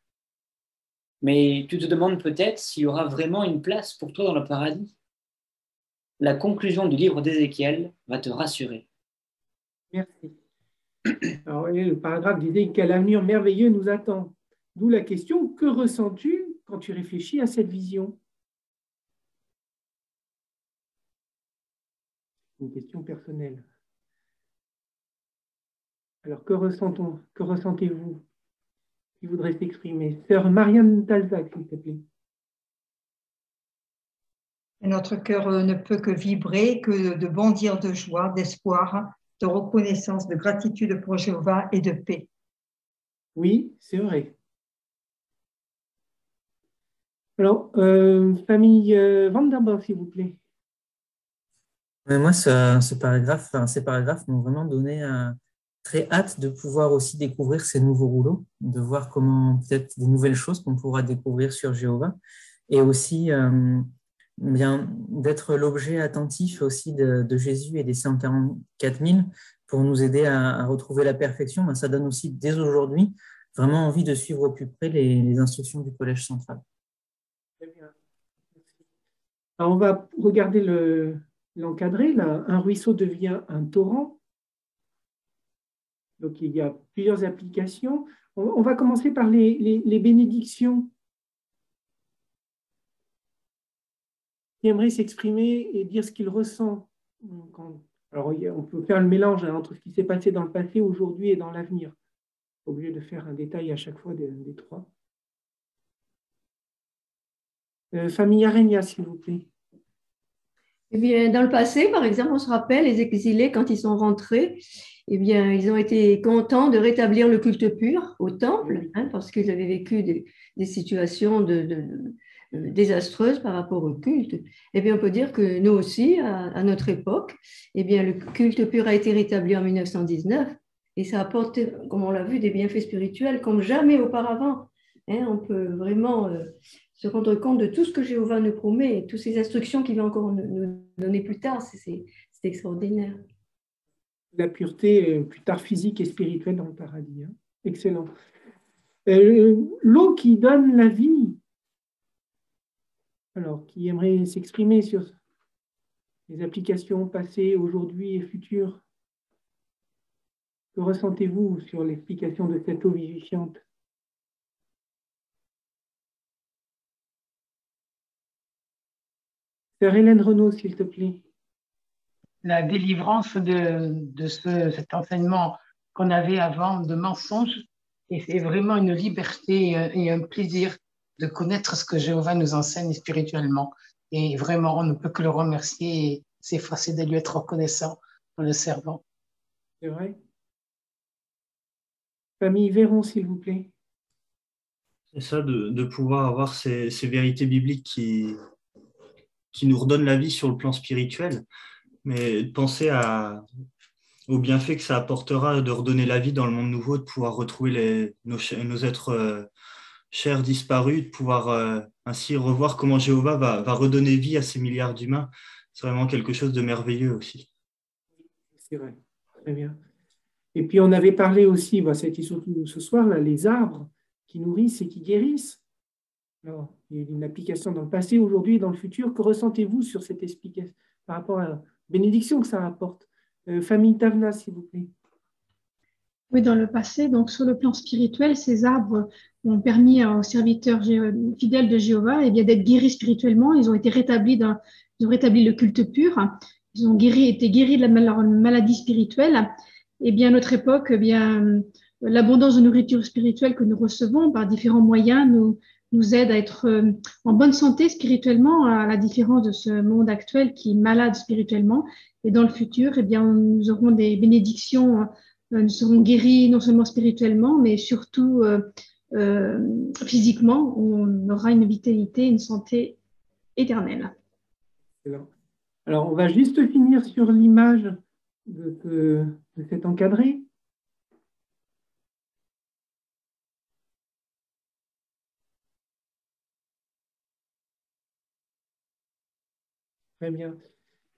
[SPEAKER 12] Mais tu te demandes peut-être s'il y aura vraiment une place pour toi dans le paradis. La conclusion du livre d'Ézéchiel va te rassurer.
[SPEAKER 11] Merci. Alors, le paragraphe disait quel avenir merveilleux nous attend. D'où la question, que ressens-tu quand tu réfléchis à cette vision? Une question personnelle. Alors, que ressentons, que ressentez-vous? Qui voudrait s'exprimer? Sœur Marianne Talzac, s'il te plaît.
[SPEAKER 7] Notre cœur ne peut que vibrer, que de bondir de joie, d'espoir, de reconnaissance, de gratitude pour Jéhovah et de paix.
[SPEAKER 11] Oui, c'est vrai. Alors, famille Vanderbosch, s'il vous plaît.
[SPEAKER 21] Moi, ces paragraphes m'ont vraiment donné très hâte de pouvoir aussi découvrir ces nouveaux rouleaux, de voir comment peut-être des nouvelles choses qu'on pourra découvrir sur Jéhovah, et aussi bien d'être l'objet attentif aussi de Jésus et des 144 000 pour nous aider à retrouver la perfection. Ben, ça donne aussi dès aujourd'hui vraiment envie de suivre au plus près les instructions du Collège central.
[SPEAKER 11] Très bien. Alors, on va regarder l'encadré. Là, un ruisseau devient un torrent. Donc, il y a plusieurs applications. On va commencer par les bénédictions. Qui aimerait s'exprimer et dire ce qu'il ressent. Alors, on peut faire le mélange entre ce qui s'est passé dans le passé, aujourd'hui et dans l'avenir. Au lieu de faire un détail à chaque fois des trois. Famille Arenia, s'il vous plaît.
[SPEAKER 23] Eh bien, dans le passé, par exemple, on se rappelle, les exilés, quand ils sont rentrés, eh bien, ils ont été contents de rétablir le culte pur au temple, parce qu'ils avaient vécu des situations désastreuses par rapport au culte. Eh bien, on peut dire que nous aussi, à notre époque, eh bien, le culte pur a été rétabli en 1919 et ça apporte, comme on l'a vu, des bienfaits spirituels comme jamais auparavant. On peut vraiment se rendre compte de tout ce que Jéhovah nous promet et toutes ces instructions qu'il va encore nous donner plus tard. C'est extraordinaire.
[SPEAKER 11] La pureté, plus tard physique et spirituelle dans le paradis. Excellent. L'eau qui donne la vie. Alors, qui aimerait s'exprimer sur les applications passées, aujourd'hui et futures? Que ressentez-vous sur l'explication de cette eau vivifiante? Sœur Hélène Renaud, s'il te plaît.
[SPEAKER 20] La délivrance de cet enseignement qu'on avait avant de mensonges, et c'est vraiment une liberté et un plaisir de connaître ce que Jéhovah nous enseigne spirituellement. Et vraiment, on ne peut que le remercier et s'efforcer de lui être reconnaissant en le servant.
[SPEAKER 11] C'est vrai. Famille Véron, s'il vous plaît.
[SPEAKER 5] C'est ça, de pouvoir avoir ces vérités bibliques qui nous redonnent la vie sur le plan spirituel, mais de penser au bienfait que ça apportera de redonner la vie dans le monde nouveau, de pouvoir retrouver nos êtres chers disparus, de pouvoir ainsi revoir comment Jéhovah va redonner vie à ces milliards d'humains. C'est vraiment quelque chose de merveilleux aussi.
[SPEAKER 11] C'est vrai, très bien. Et puis on avait parlé aussi, ça a été surtout ce soir, là, les arbres qui nourrissent et qui guérissent. Alors, il y a une application dans le passé, aujourd'hui et dans le futur. Que ressentez-vous sur cette explication par rapport à la bénédiction que ça apporte? Famille Tavna, s'il vous plaît.
[SPEAKER 6] Oui, dans le passé, donc sur le plan spirituel, ces arbres ont permis aux serviteurs fidèles de Jéhovah d'être guéris spirituellement. Ils ont été rétablis ils ont rétabli le culte pur. Ils ont été guéris de leur maladie spirituelle. Et bien, à notre époque, l'abondance de nourriture spirituelle que nous recevons par différents moyens nous aide à être en bonne santé spirituellement, à la différence de ce monde actuel qui est malade spirituellement. Et dans le futur, nous aurons des bénédictions, nous serons guéris non seulement spirituellement, mais surtout physiquement. On aura une vitalité, une santé éternelle.
[SPEAKER 11] Alors, on va juste finir sur l'image de cet encadré. Très bien,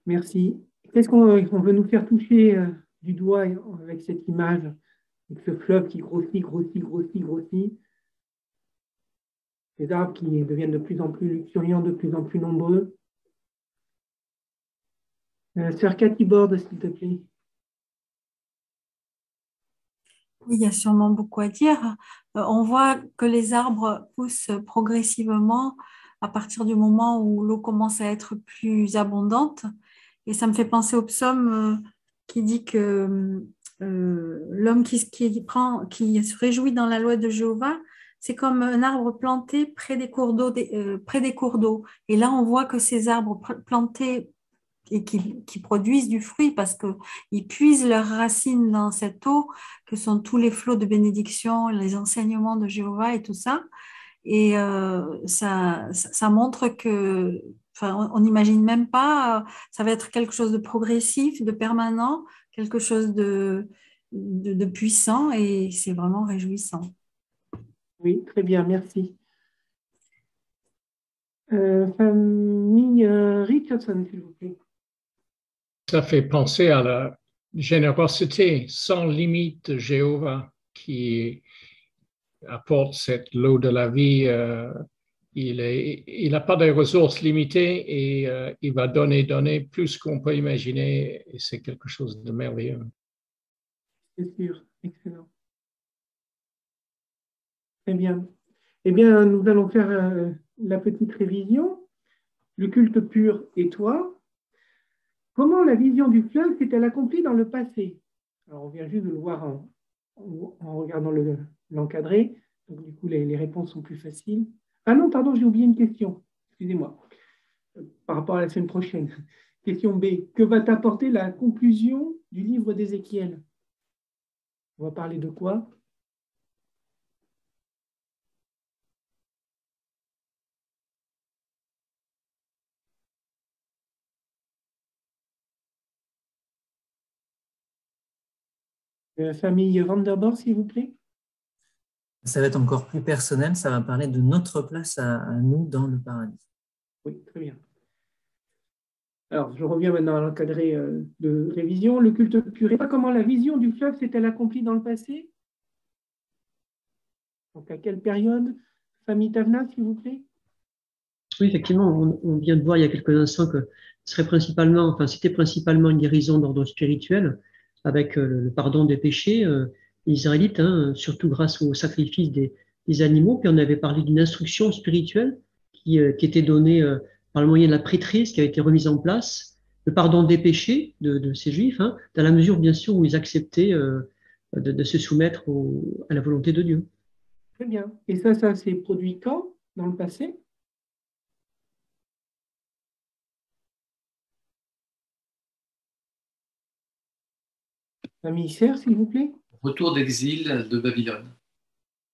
[SPEAKER 11] merci. Qu'est-ce qu'on veut nous faire toucher du doigt avec cette image, avec ce fleuve qui grossit, grossit, les arbres qui deviennent de plus en plus luxuriants, de plus en plus nombreux. Sœur Cathy Borde, s'il te plaît.
[SPEAKER 14] Oui, il y a sûrement beaucoup à dire. On voit que les arbres poussent progressivement à partir du moment où l'eau commence à être plus abondante. Et ça me fait penser au psaume qui dit que l'homme qui se réjouit dans la loi de Jéhovah, c'est comme un arbre planté près des cours d'eau. Et là, on voit que ces arbres plantés et qui produisent du fruit parce qu'ils puisent leurs racines dans cette eau, que sont tous les flots de bénédiction, les enseignements de Jéhovah et tout ça. Et ça montre que, on n'imagine même pas, ça va être quelque chose de progressif, de permanent, quelque chose de puissant, et c'est vraiment réjouissant.
[SPEAKER 11] Oui, très bien, merci. Famille Richardson, s'il vous plaît.
[SPEAKER 17] Ça fait penser à la générosité sans limite de Jéhovah qui apporte cette l'eau de la vie. Il n'a pas de ressources limitées et il va donner plus qu'on peut imaginer, et c'est quelque chose de merveilleux.
[SPEAKER 11] C'est sûr, excellent. Très bien. Eh bien, nous allons faire la petite révision. Le culte pur et toi. Comment la vision du fleuve s'est-elle accomplie dans le passé? Alors, on vient juste de le voir en regardant l'encadré. Donc, du coup, les réponses sont plus faciles. Ah non, pardon, j'ai oublié une question. Excusez-moi. Par rapport à la semaine prochaine. Question B. Que va t'apporter la conclusion du livre d'Ézéchiel? On va parler de quoi? Famille Vanderbord, s'il vous plaît.
[SPEAKER 21] Ça va être encore plus personnel, ça va parler de notre place à nous dans le paradis.
[SPEAKER 11] Oui, très bien. Alors, je reviens maintenant à l'encadré de révision. Le culte pur. Et comment la vision du fleuve s'est-elle accomplie dans le passé? Donc, à quelle période? Famille Tavna, s'il vous plaît.
[SPEAKER 8] Oui, effectivement, on vient de voir il y a quelques instants que c'était principalement une guérison d'ordre spirituel, avec le pardon des péchés israélites, hein, surtout grâce au sacrifice des animaux. Puis on avait parlé d'une instruction spirituelle qui était donnée par le moyen de la prêtrise, qui a été remise en place, le pardon des péchés de ces Juifs, hein, dans la mesure, bien sûr, où ils acceptaient de se soumettre à la volonté de Dieu.
[SPEAKER 11] Très bien. Et ça s'est produit quand, dans le passé? Famille Serre, s'il vous plaît.
[SPEAKER 18] Retour d'exil de Babylone.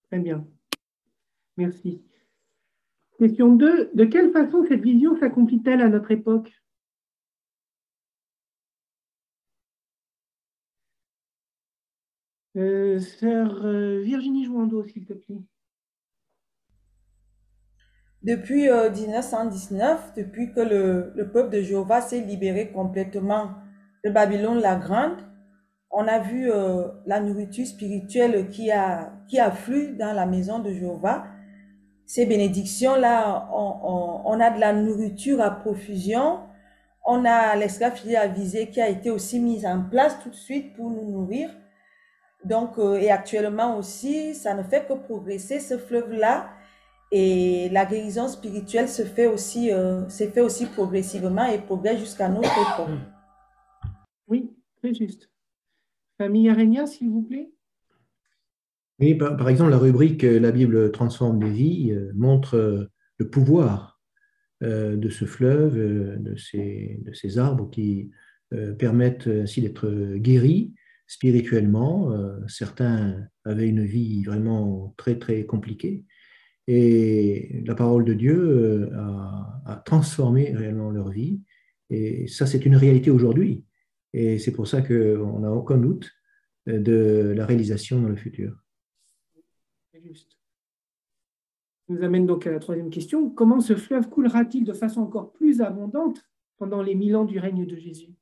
[SPEAKER 11] Très bien. Merci. Question 2. De quelle façon cette vision s'accomplit-elle à notre époque? Sœur Virginie Jouandeau, s'il te plaît.
[SPEAKER 9] Depuis 1919, depuis que le peuple de Jéhovah s'est libéré complètement de Babylone la Grande, on a vu la nourriture spirituelle qui afflue dans la maison de Jéhovah. Ces bénédictions-là, on a de la nourriture à profusion. On a l'esclave fidèle avisé qui a été aussi mise en place tout de suite pour nous nourrir. Donc, et actuellement aussi, ça ne fait que progresser ce fleuve-là. Et la guérison spirituelle se fait aussi progressivement et progresse jusqu'à notre époque.
[SPEAKER 11] Oui, très juste. Famille Arenia, s'il vous plaît.
[SPEAKER 13] Oui, par exemple, la rubrique La Bible transforme des vies montre le pouvoir de ce fleuve, de ces arbres qui permettent ainsi d'être guéris spirituellement. Certains avaient une vie vraiment très, très compliquée. Et la parole de Dieu a transformé réellement leur vie. Et ça, c'est une réalité aujourd'hui. Et c'est pour ça qu'on n'a aucun doute de la réalisation dans le futur.
[SPEAKER 11] C'est juste. Ça nous amène donc à la troisième question. Comment ce fleuve coulera-t-il de façon encore plus abondante pendant les 1000 ans du règne de Jésus?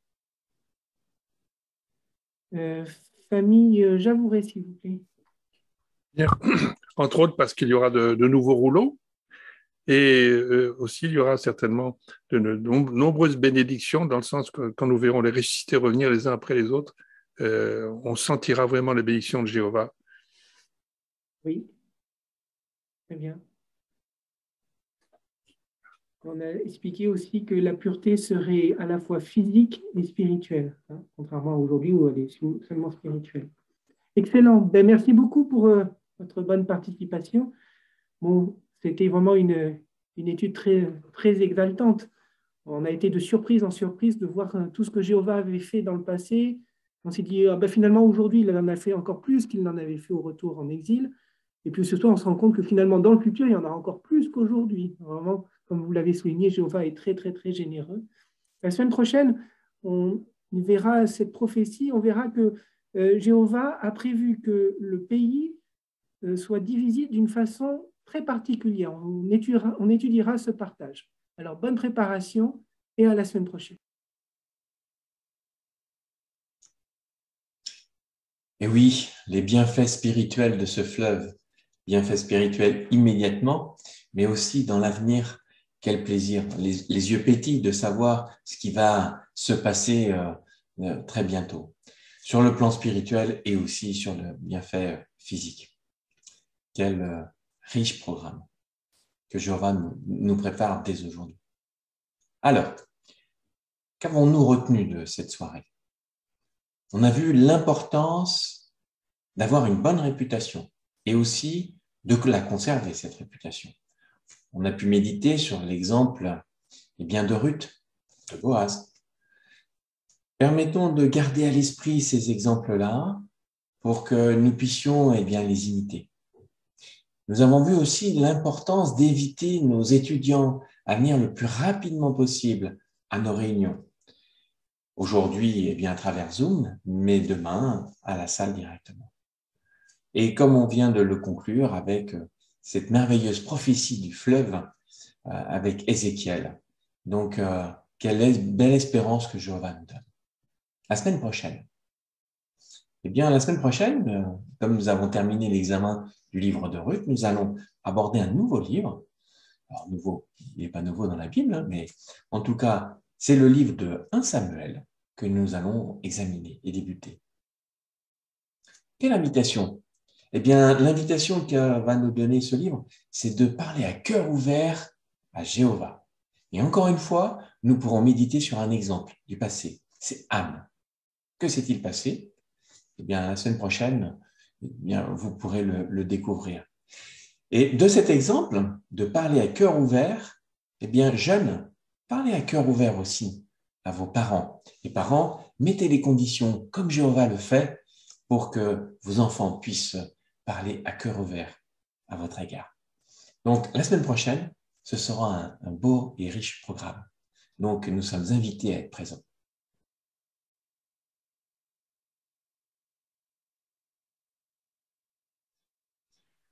[SPEAKER 11] Famille Javouret, s'il vous plaît.
[SPEAKER 22] Bien. Entre autres parce qu'il y aura de nouveaux rouleaux et aussi il y aura certainement de nombreuses bénédictions dans le sens que quand nous verrons les ressuscités revenir les uns après les autres, on sentira vraiment la bénédiction de Jéhovah.
[SPEAKER 11] Oui, très bien. On a expliqué aussi que la pureté serait à la fois physique et spirituelle, hein, contrairement à aujourd'hui où elle est seulement spirituelle. Excellent. Ben, merci beaucoup pour votre bonne participation. Bon, c'était vraiment une étude très, très exaltante. On a été de surprise en surprise de voir tout ce que Jéhovah avait fait dans le passé. On s'est dit, ah ben, finalement, aujourd'hui, il en a fait encore plus qu'il n'en avait fait au retour en exil. Et puis ce soir, on se rend compte que finalement, dans le futur, il y en a encore plus qu'aujourd'hui. Vraiment, comme vous l'avez souligné, Jéhovah est très, très, très généreux. La semaine prochaine, on verra cette prophétie, on verra que Jéhovah a prévu que le pays soit divisé d'une façon très particulière. On étudiera ce partage. Alors, bonne préparation et à la semaine prochaine.
[SPEAKER 1] Et oui, les bienfaits spirituels de ce fleuve, bienfaits spirituels immédiatement, mais aussi dans l'avenir, quel plaisir. Les yeux pétillent de savoir ce qui va se passer très bientôt, sur le plan spirituel et aussi sur le bienfait physique. Quelle riche programme que Jéhovah nous prépare dès aujourd'hui. Alors, qu'avons-nous retenu de cette soirée? On a vu l'importance d'avoir une bonne réputation et aussi de la conserver, cette réputation. On a pu méditer sur l'exemple de Ruth, de Boaz. Permettons de garder à l'esprit ces exemples-là pour que nous puissions les imiter. Nous avons vu aussi l'importance d'éviter nos étudiants à venir le plus rapidement possible à nos réunions. Aujourd'hui, à travers Zoom, mais demain, à la salle directement. Et comme on vient de le conclure avec cette merveilleuse prophétie du fleuve avec Ézéchiel. Donc, quelle belle espérance que Jéhovah nous donne. La semaine prochaine. La semaine prochaine, comme nous avons terminé l'examen du livre de Ruth, nous allons aborder un nouveau livre. Alors, nouveau, il n'est pas nouveau dans la Bible, mais en tout cas, c'est le livre de 1 Samuel que nous allons examiner et débuter. Quelle invitation? L'invitation que va nous donner ce livre, c'est de parler à cœur ouvert à Jéhovah. Et encore une fois, nous pourrons méditer sur un exemple du passé. C'est Anne. Que s'est-il passé? La semaine prochaine, vous pourrez le découvrir. Et de cet exemple, de parler à cœur ouvert, jeunes, parlez à cœur ouvert aussi à vos parents. Les parents, mettez les conditions comme Jéhovah le fait pour que vos enfants puissent parler à cœur ouvert à votre égard. Donc, la semaine prochaine, ce sera un beau et riche programme. Donc, nous sommes invités à être présents.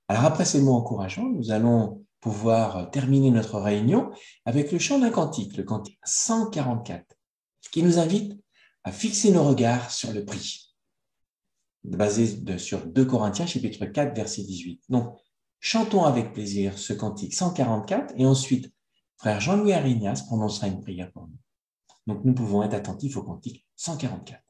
[SPEAKER 1] Alors, après ces mots encourageants, nous allons pouvoir terminer notre réunion avec le chant d'un cantique, le cantique 144, qui nous invite à fixer nos regards sur le prix, basé sur 2 Corinthiens, chapitre 4, verset 18. Donc, chantons avec plaisir ce cantique 144 et ensuite, frère Jean-Louis Arignas prononcera une prière pour nous. Donc, nous pouvons être attentifs au cantique 144.